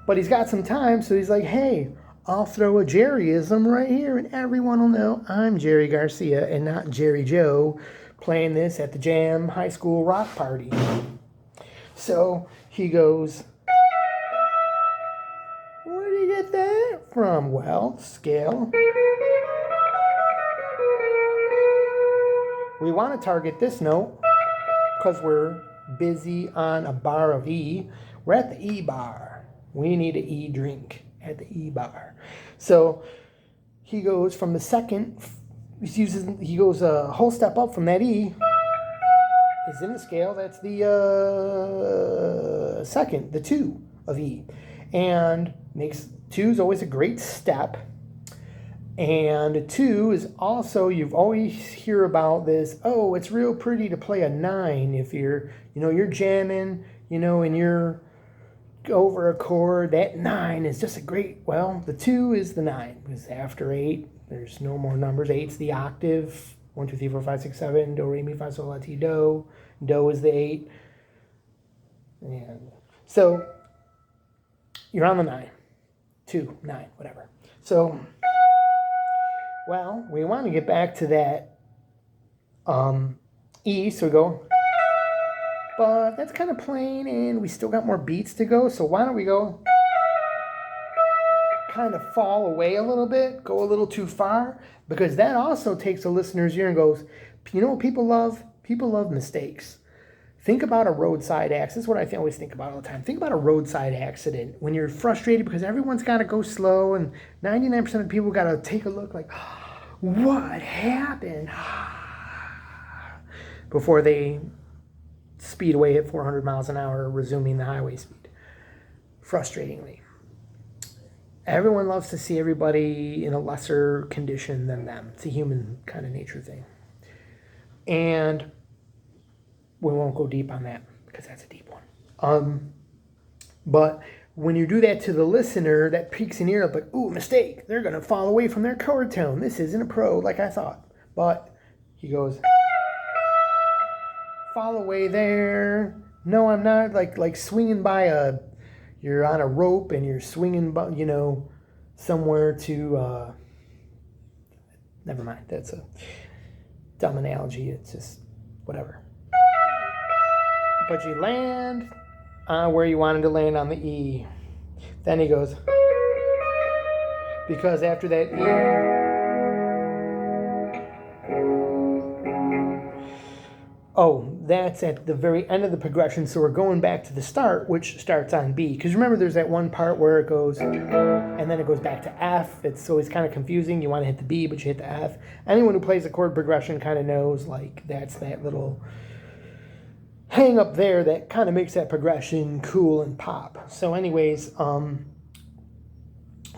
but he's got some time, so he's like, hey, I'll throw a Jerryism right here, and everyone will know I'm Jerry Garcia and not Jerry Joe playing this at the Jam High School Rock Party. So he goes, from, well, scale. We want to target this note because we're busy on a bar of E. We're at the E bar. We need an E drink at the E bar. So he goes from the second, he goes a whole step up from that E. Is in the scale, that's the second, the 2 of E. And makes 2 is always a great step. And 2 is also, you've always hear about this, oh, it's real pretty to play a 9 if you're, you're jamming, and you're over a chord. That 9 is just a great, well, the 2 is the 9, because after 8, there's no more numbers. 8's the octave, 1, 2, 3, 4, 5, 6, 7, do, re, mi, fa, sol, la, ti, do. Do is the 8. And so you're on the 9, 2, 9, whatever. So, well, we want to get back to that E, so we go, but that's kind of plain, and we still got more beats to go, so why don't we go kind of fall away a little bit, go a little too far, because that also takes a listener's ear and goes, you know what people love? People love mistakes. Think about a roadside accident. This is what I always think about all the time. Think about a roadside accident when you're frustrated because everyone's got to go slow and 99% of people got to take a look like, what happened? Before they speed away at 400 miles an hour, resuming the highway speed. Frustratingly. Everyone loves to see everybody in a lesser condition than them. It's a human kind of nature thing. And we won't go deep on that because that's a deep one. But when you do that to the listener, that peaks an ear up like, ooh, mistake. They're going to fall away from their chord tone. This isn't a pro like I thought. But he goes, fall away there. No, I'm not like swinging by you're on a rope and you're swinging, somewhere to, never mind. That's a dumb analogy. It's just whatever. But you land where you wanted to land on the E. Then he goes, because after that E, that's at the very end of the progression, so we're going back to the start, which starts on B. Because remember, there's that one part where it goes, and then it goes back to F. It's always kind of confusing. You want to hit the B, but you hit the F. Anyone who plays the chord progression kind of knows, that's that little hang up there that kind of makes that progression cool and pop. So anyways,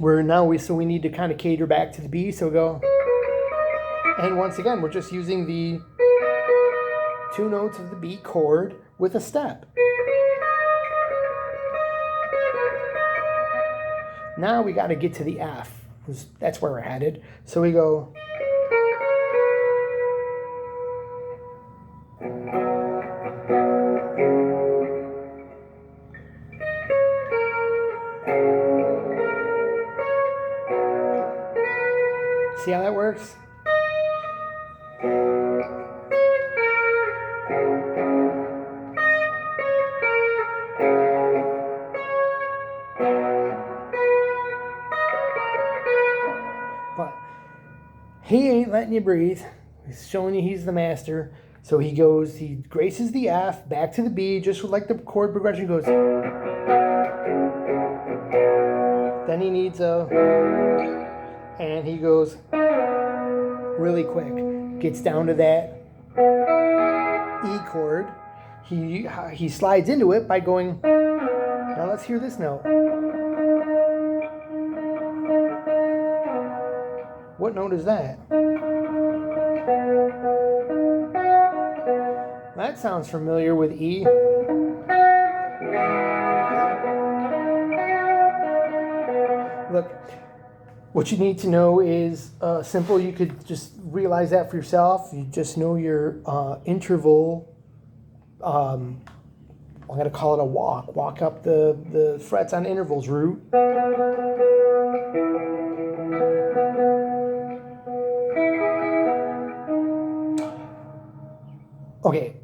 we need to kind of cater back to the B, so go, and once again, we're just using the 2 notes of the B chord with a step. Now we got to get to the F, because that's where we're headed. So we go, see how that works? But he ain't letting you breathe. He's showing you he's the master. So he graces the F, back to the B, just like the chord progression goes. Then he needs and he goes really quick. Gets down to that E chord. He slides into it by going, now let's hear this note. What note is that? That sounds familiar with E. Look, what you need to know is simple. You could just realize that for yourself. You just know your interval. I'm going to call it a walk. Walk up the frets on intervals route. Okay.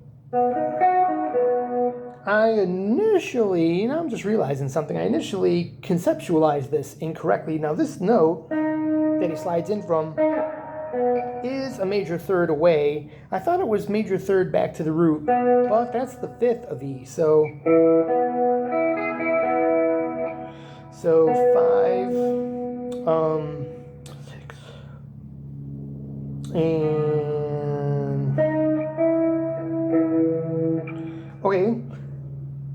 I initially, and I'm just realizing something, I initially conceptualized this incorrectly. Now this note that he slides in from is a major third away. I thought it was major third back to the root, but that's the fifth of E. So 5, 6, and okay.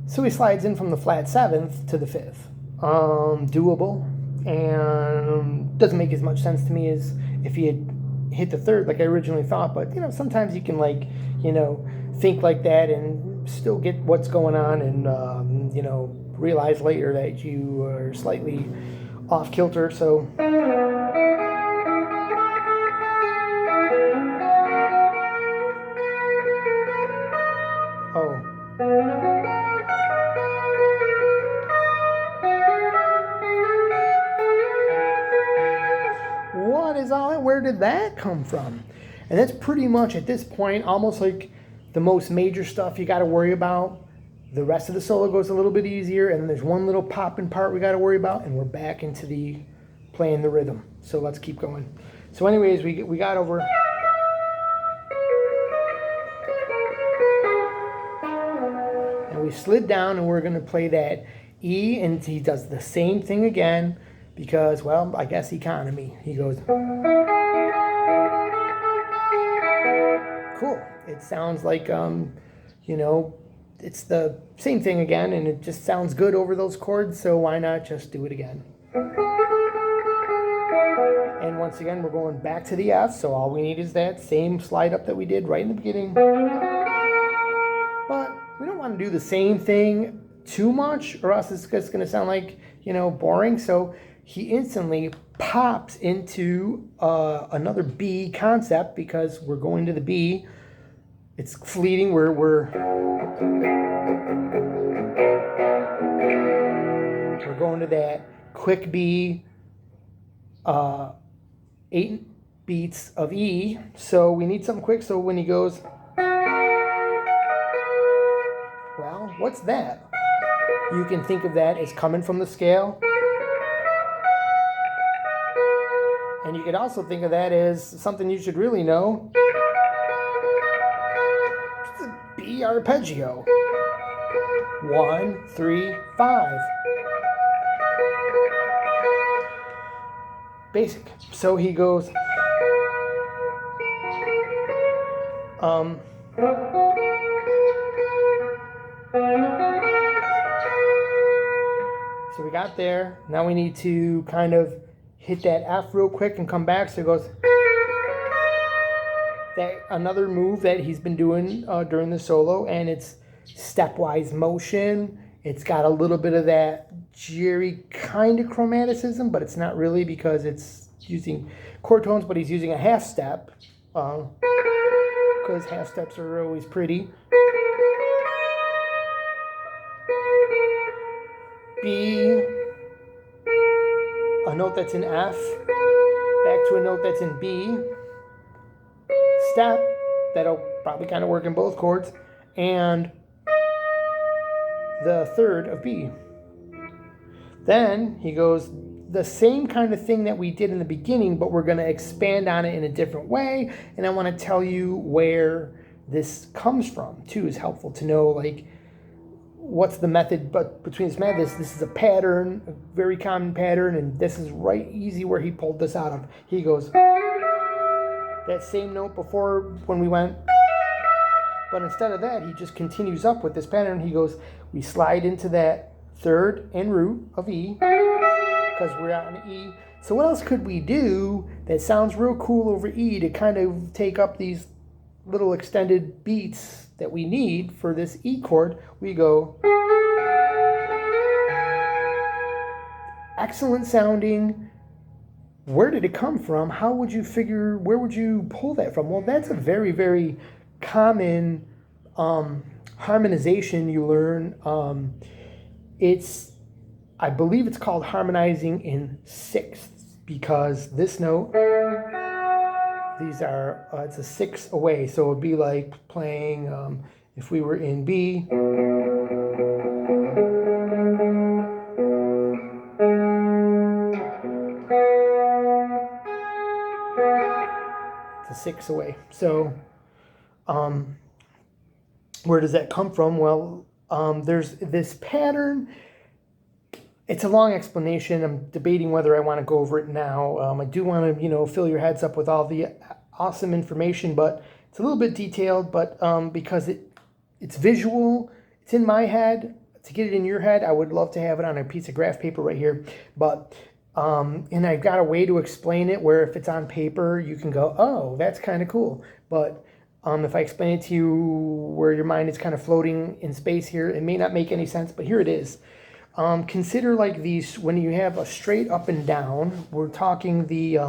So he slides in from the flat 7th to the 5th. Doable, and doesn't make as much sense to me as if he had hit the 3rd like I originally thought. But you know, sometimes you can think like that and still get what's going on, and realize later that you are slightly off kilter. So what is all that? Where did that come from? And that's pretty much at this point almost like the most major stuff you got to worry about. The rest of the solo goes a little bit easier, and then there's one little popping part we got to worry about, and we're back into the playing the rhythm. So let's keep going. So anyways, we got over. And we slid down, and we're going to play that E, and he does the same thing again because, well, I guess economy. He goes, cool. It sounds like, it's the same thing again, and it just sounds good over those chords, so why not just do it again? And once again, we're going back to the F, so all we need is that same slide up that we did right in the beginning. But we don't want to do the same thing too much, or else it's just going to sound like, boring. So he instantly pops into another B concept because we're going to the B. It's fleeting. We're going to that quick B, 8 beats of E. So we need something quick. So when he goes, well, what's that? You can think of that as coming from the scale. And you could also think of that as something you should really know. It's a B arpeggio. 1, 3, 5. Basic. So he goes, so we got there. Now we need to kind of hit that F real quick and come back. So it goes, that another move that he's been doing during the solo, and it's stepwise motion. It's got a little bit of that Jerry kind of chromaticism, but it's not really because it's using chord tones, but he's using a half step because half steps are always pretty. B, a note that's in F, back to a note that's in B, step, that'll probably kind of work in both chords, and the 3rd of B. Then he goes the same kind of thing that we did in the beginning, but we're going to expand on it in a different way, and I want to tell you where this comes from too. Is helpful to know, like, what's the method, but between this method, this is a pattern, a very common pattern, and this is right easy where he pulled this out of. He goes, that same note before when we went, but instead of that, he just continues up with this pattern. He goes, we slide into that 3rd and root of E, because we're out in E. So what else could we do that sounds real cool over E to kind of take up these little extended beats that we need for this E chord? We go, excellent sounding. Where did it come from? How would you figure, where would you pull that from? Well, that's a very, very common harmonization you learn. I believe it's called harmonizing in sixths, because this note, these are, it's a 6 away. So it would be like playing, if we were in B, It's a 6 away. So where does that come from? Well, there's this pattern. It's a long explanation. I'm debating whether I want to go over it now. I do want to, fill your heads up with all the awesome information, but it's a little bit detailed. But because it's visual, it's in my head. To get it in your head, I would love to have it on a piece of graph paper right here. But and I've got a way to explain it where if it's on paper, you can go, oh, that's kind of cool. But if I explain it to you where your mind is kind of floating in space here, it may not make any sense, but here it is. Consider like these, when you have a straight up and down, we're talking the,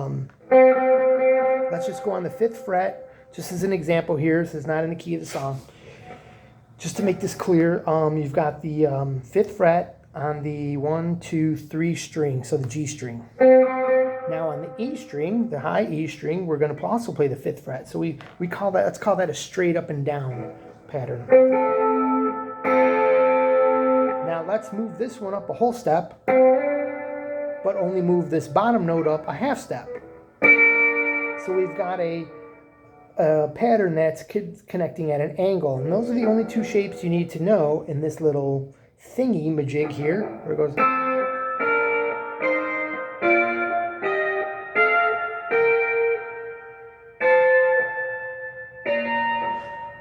let's just go on the 5th fret, just as an example here. This is not in the key of the song. Just to make this clear, you've got the 5th fret on the 1, 2, 3 string, so the G string. Now on the E string, the high E string, we're going to also play the 5th fret. So we call that, let's call that a straight up and down pattern. Now let's move this one up a whole step, but only move this bottom note up a half step. So we've got a pattern that's connecting at an angle. And those are the only 2 shapes you need to know in this little thingy majig here, where it goes.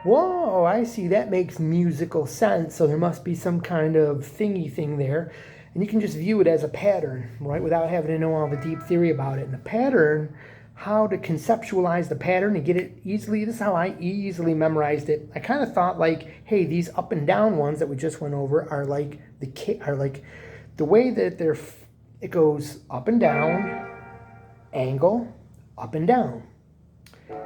Whoa, I see, that makes musical sense. So there must be some kind of thingy thing there. And you can just view it as a pattern, right? Without having to know all the deep theory about it. And the pattern, how to conceptualize the pattern and get it easily, this is how I easily memorized it. I kind of thought like, hey, these up and down ones that we just went over are like the way that it goes up and down, angle, up and down.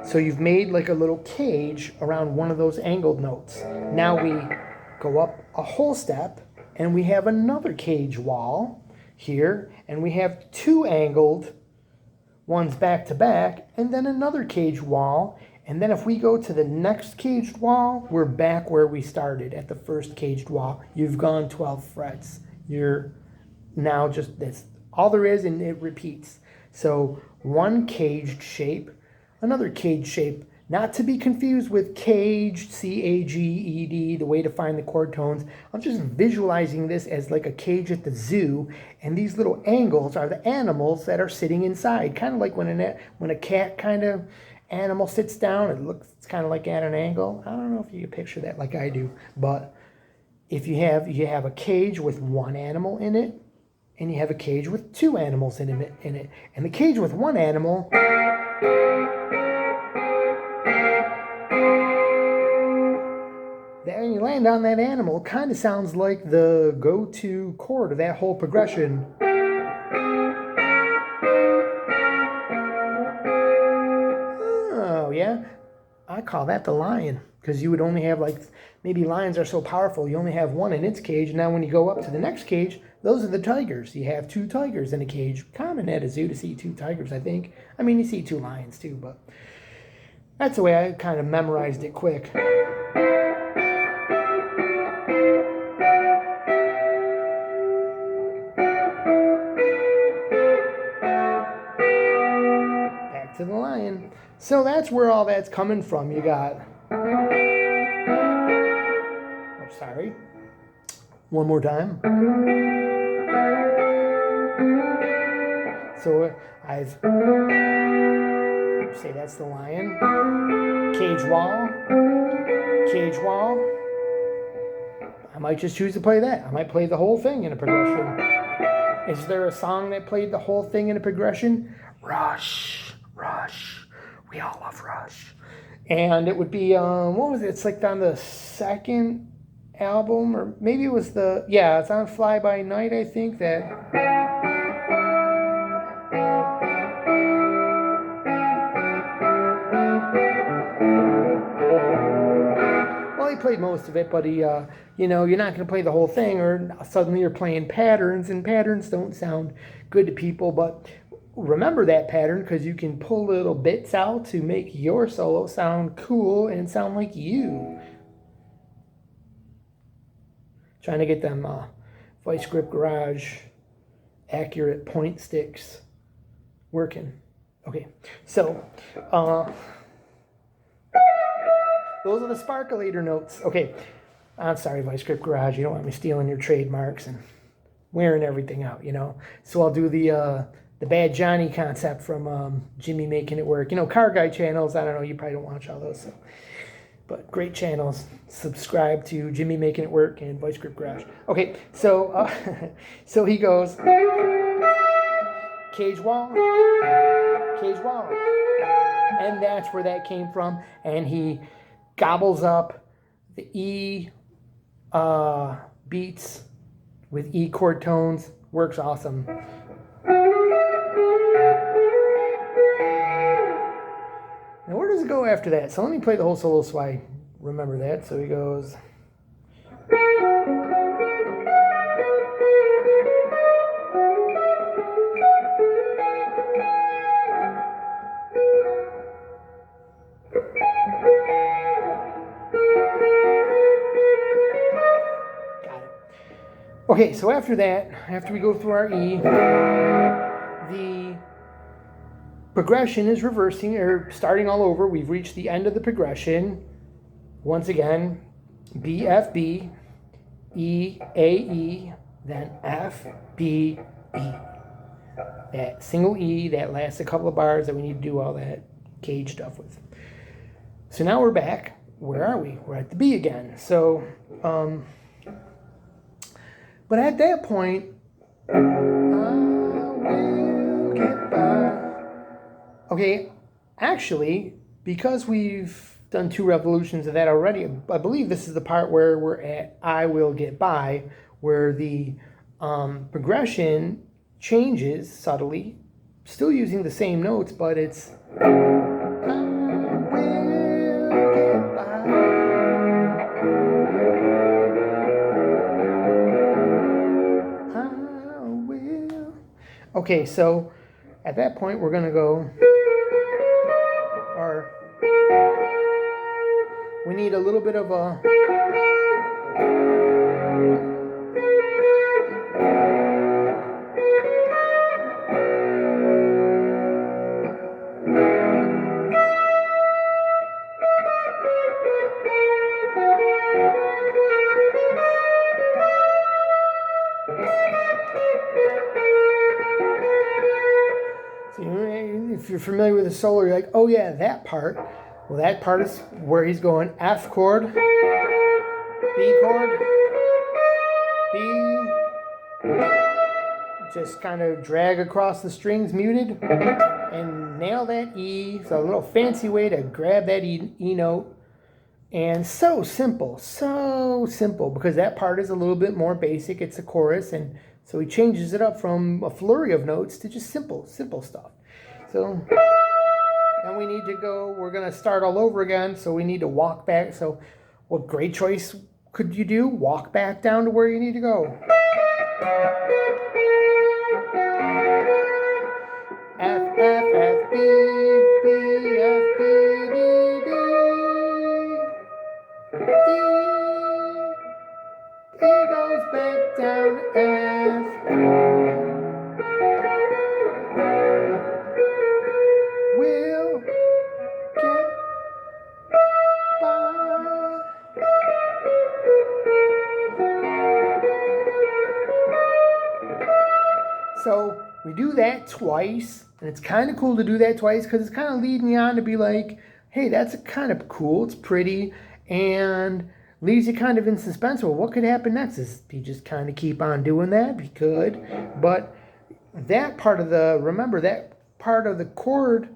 So you've made like a little cage around one of those angled notes. Now we go up a whole step and we have another cage wall here, and we have 2 angled ones back to back, and then another cage wall. And then if we go to the next caged wall, we're back where we started at the first caged wall. You've gone 12 frets. You're now just, that's all there is, and it repeats. So one caged shape, another cage shape, not to be confused with caged, C-A-G-E-D, the way to find the chord tones. I'm just visualizing this as like a cage at the zoo, and these little angles are the animals that are sitting inside. Kind of like when a cat kind of animal sits down, it's kind of like at an angle. I don't know if you can picture that like I do, but if you have a cage with 1 animal in it, and you have a cage with 2 animals in it, and the cage with 1 animal, when you land on that animal, kind of sounds like the go-to chord of that whole progression. Oh, yeah. I call that the lion, because you would only have like, maybe lions are so powerful, you only have 1 in its cage. Now when you go up to the next cage, those are the tigers. You have 2 tigers in a cage. Common at a zoo to see 2 tigers, I think. I mean, you see 2 lions too, but that's the way I kind of memorized it quick. Back to the lion. So that's where all that's coming from. You got, oh, sorry, one more time. So I've, say that's the lion, cage wall, cage wall. I might just choose to play that. I might play the whole thing in a progression. Is there a song that played the whole thing in a progression? Rush, Rush. We all love Rush. And it would be, what was it? It's like on the 2nd album, or maybe it was it's on Fly By Night, I think, that. Well, he played most of it, but he, you're not going to play the whole thing, or suddenly you're playing patterns, and patterns don't sound good to people, but remember that pattern, because you can pull little bits out to make your solo sound cool and sound like you. Trying to get them Vice Grip Garage accurate point sticks working. Okay, so Those are the sparkulator notes. Okay, I'm sorry, Vice Grip Garage. You don't want me stealing your trademarks and wearing everything out, you know. So I'll do the Bad Johnny concept from Jimmy Making It Work. You know, car guy channels. I don't know. You probably don't watch all those. So. But great channels. Subscribe to Jimmy Making It Work and Vice Grip Garage. Okay, so so he goes, cage wall, and that's where that came from. And he gobbles up the E beats with E chord tones. Works awesome. Now, where does it go after that? So let me play the whole solo so I remember that. So he goes. Got it. Okay, so after that, after we go through our E, the progression is reversing or starting all over. We've reached the end of the progression. Once again, B, F, B, E, A, E, then F, B, E. That single E that lasts a couple of bars that we need to do all that cage stuff with. So now we're back. Where are we? We're at the B again. So, but at that point, I will get by. Okay, actually, because we've done 2 revolutions of that already, I believe this is the part where we're at I will get by, where the progression changes subtly, still using the same notes, but it's I will get by. I will. Okay, so at that point, we're going to go, or we need a little bit of a, if you're familiar with the solo, you're like, oh yeah, that part. Well, that part is where he's going F chord, B chord, B, just kind of drag across the strings muted, and nail that E. It's a little fancy way to grab that E note. And so simple, because that part is a little bit more basic. It's a chorus, and so he changes it up from a flurry of notes to just simple stuff. So then we need to go, we're going to start all over again, so we need to walk back. So what great choice could you do? Walk back down to where you need to go. F, F, F, B, B, F, B, D, D, E goes back down to F. We'll get by. So we do that twice, and it's kind of cool to do that twice because it's kind of leading you on to be like, hey, that's kind of cool, it's pretty, and leaves you kind of in suspense. Well, what could happen next? Is you just kind of keep on doing that? You could, but that part of the, remember that part of the chord,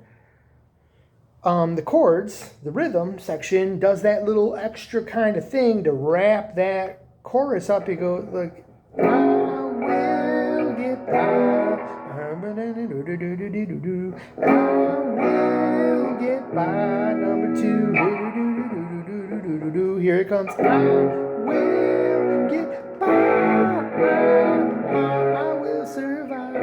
the chords, the rhythm section does that little extra kind of thing to wrap that chorus up. You go like, I will get by. I will get by. Number 2. Here it comes. I will get by. I will survive.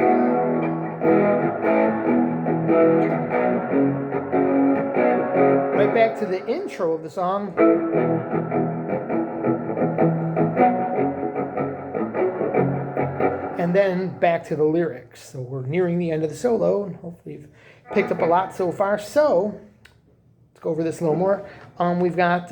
Right back to the intro of the song. And then back to the lyrics. So we're nearing the end of the solo, and hopefully you've picked up a lot so far. So go over this a little more. We've got,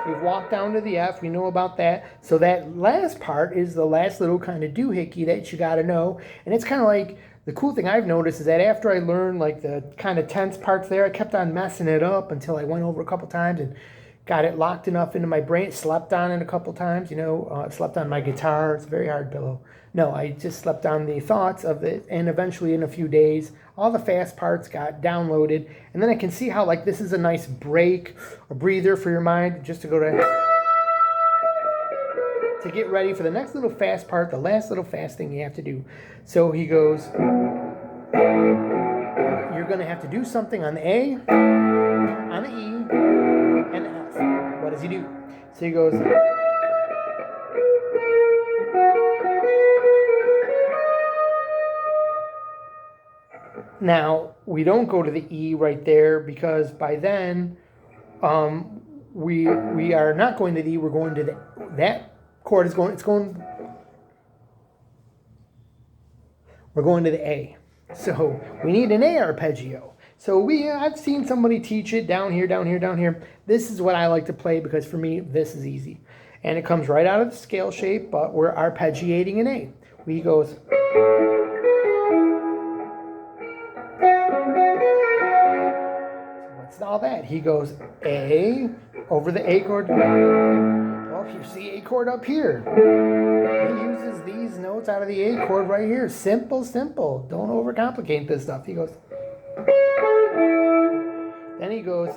we've walked down to the F. We know about that. So that last part is the last little kind of doohickey that you got to know. And it's kind of like, the cool thing I've noticed is that after I learned like the kind of tense parts there, I kept on messing it up until I went over a couple times and got it locked enough into my brain. Slept on it a couple times, you know, slept on my guitar. It's a very hard pillow. No, I just slept on the thoughts of it, and eventually in a few days, all the fast parts got downloaded, and then I can see how like this is a nice break or breather for your mind, just to go to get ready for the next little fast part, the last little fast thing you have to do. So he goes, you're going to have to do something on the A, on the E, and the F. What does he do? So he goes, now we don't go to the E right there because by then we are not going to the E, we're going to that chord is going, we're going to the A. So we need an A arpeggio. So I've seen somebody teach it down here, down here, down here. This is what I like to play because for me, this is easy. And it comes right out of the scale shape, but we're arpeggiating an A. We goes. So what's all that? He goes A over the A chord. Well, you see A chord up here. He uses these notes out of the A chord right here. Simple, simple. Don't overcomplicate this stuff. He goes. Then he goes.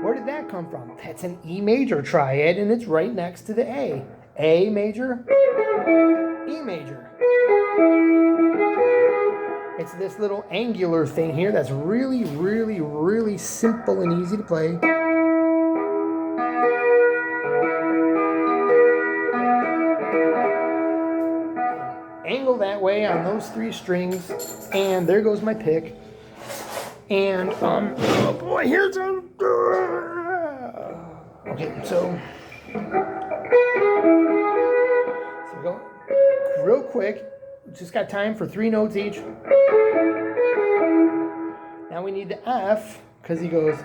Where did that come from? That's an E major triad, and it's right next to the A. A major, E major. It's this little angular thing here that's really, really, really simple and easy to play. Angle that way on those three strings, and there goes my pick. And oh boy, here's a okay. So we go real quick. Just got time for 3 notes each. Now we need the F because he goes.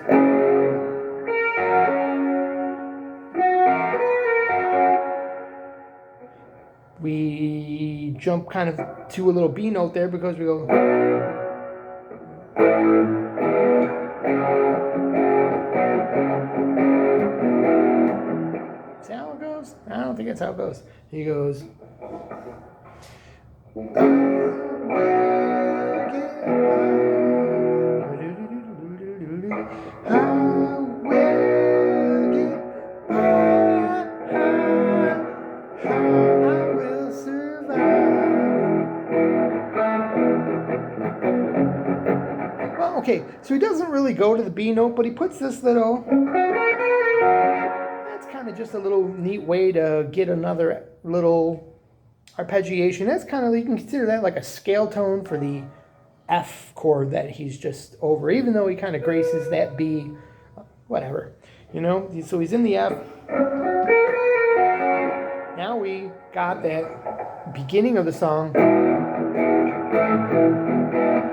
We jump kind of to a little B note there because we go. Is that how it goes? I don't think that's how it goes. He goes. Okay, so he doesn't really go to the B note, but he puts this little, that's kind of just a little neat way to get another little arpeggiation. That's kind of, you can consider that like a scale tone for the F chord that he's just over, even though he kind of graces that B, whatever, you know? So he's in the F. Now we got that beginning of the song.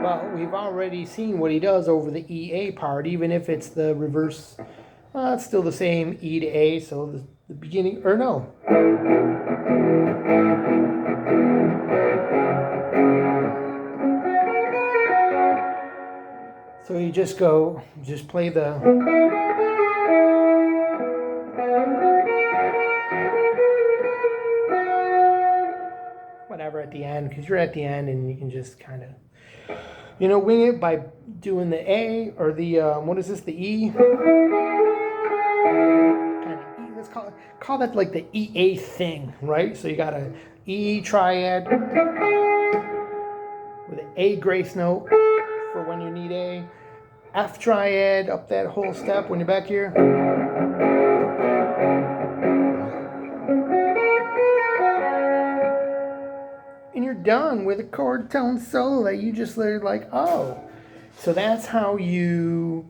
Well, we've already seen what he does over the EA part, even if it's the reverse. It's still the same E to A, so the beginning, or no. So you just play the. Whatever at the end, because you're at the end and you can just kind of, you know, wing it by doing the A or the, what is this, the E? Kind of E, let's call that like the EA thing, right? So you got a E triad with an A grace note for when you need A, F triad up that whole step when you're back here. And you're done with a chord tone solo that you just learned, like, oh. So that's how you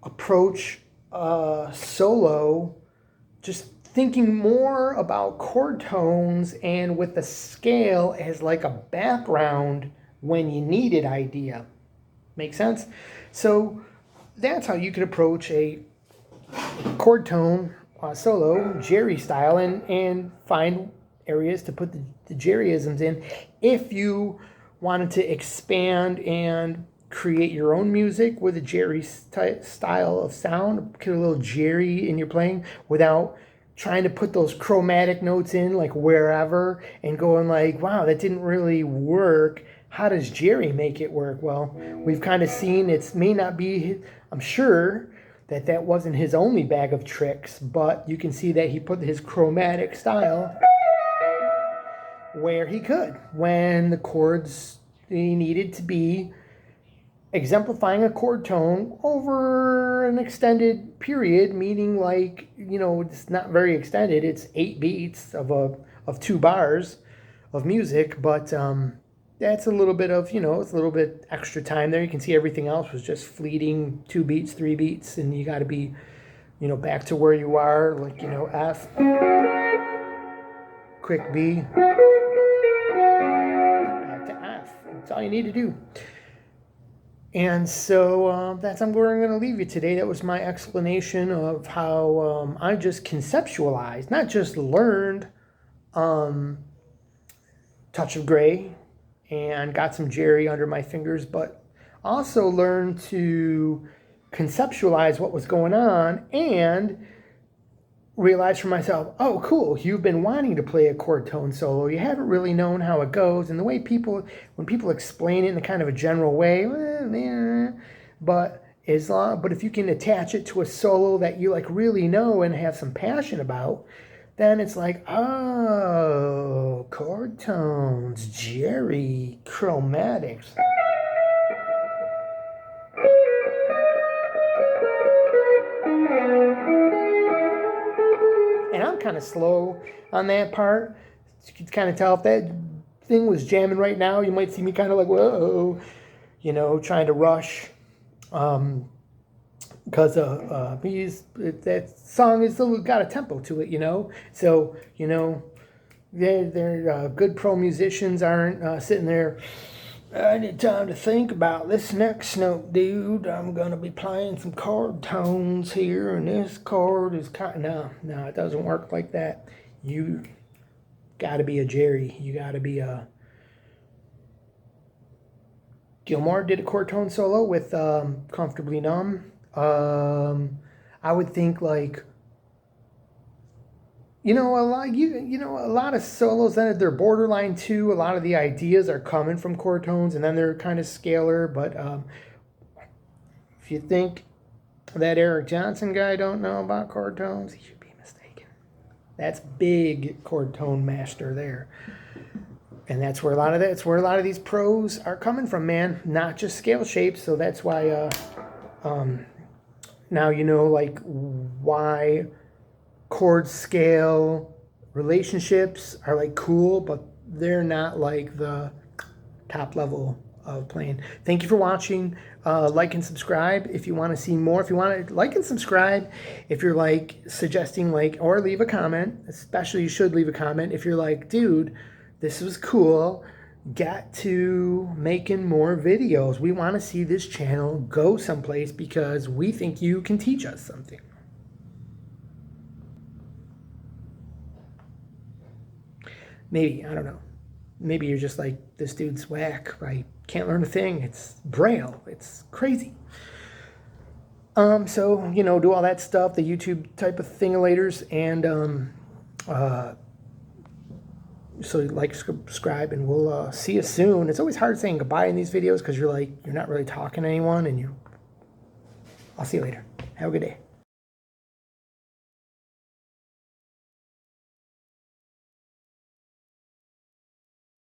approach a solo, just thinking more about chord tones and with the scale as like a background when you needed idea. Make sense? So that's how you could approach a chord tone solo, Jerry style, and find areas to put the Jerryisms in. If you wanted to expand and create your own music with a Jerry style of sound, get a little Jerry in your playing without trying to put those chromatic notes in like wherever and going like, wow, that didn't really work. How does Jerry make it work? Well, we've kind of seen it may not be, I'm sure that wasn't his only bag of tricks, but you can see that he put his chromatic style where he could, when the chords he needed to be exemplifying a chord tone over an extended period, meaning like, it's not very extended. It's 8 beats of 2 bars of music, but that's a little bit of, it's a little bit extra time there. You can see everything else was just fleeting 2 beats, 3 beats, and you got to be, back to where you are, like, F, quick B, back to F. That's all you need to do. And so that's where I'm going to leave you today. That was my explanation of how I just conceptualized, not just learned touch of gray and got some Jerry under my fingers, but also learned to conceptualize what was going on and realize for myself, oh, cool, you've been wanting to play a chord tone solo. You haven't really known how it goes. And the way when people explain it in a kind of a general way, but if you can attach it to a solo that you like really know and have some passion about, then it's like, oh, chord tones, Jerry, chromatics. And I'm kind of slow on that part. You can kind of tell if that thing was jamming right now, you might see me kind of like, whoa, trying to rush. Because that song is still got a tempo to it, So, they're good pro musicians aren't sitting there, I need time to think about this next note, dude. I'm going to be playing some chord tones here, and this chord is kind of... No, it doesn't work like that. You got to be a Jerry. You got to be a... Gilmore did a chord tone solo with Comfortably Numb. I would think like... a lot of solos, then they're borderline too. A lot of the ideas are coming from chord tones, and then they're kind of scalar. But if you think that Eric Johnson guy don't know about chord tones, he should be mistaken. That's big chord tone master there, and that's where a lot of these pros are coming from, man. Not just scale shapes. So that's why now like why chord scale relationships are like cool, but they're not like the top level of playing. Thank you for watching. Like and subscribe if you want to see more. If you want to like and subscribe, if you're like suggesting or leave a comment. Especially you should leave a comment if you're like, dude, this was cool. Get to making more videos. We want to see this channel go someplace because we think you can teach us something. Maybe, I don't know. Maybe you're just like, this dude's whack. I can't learn a thing. It's Braille. It's crazy. So, do all that stuff, the YouTube type of thingalators, and so like, subscribe, and we'll see you soon. It's always hard saying goodbye in these videos because you're not really talking to anyone, and I'll see you later. Have a good day.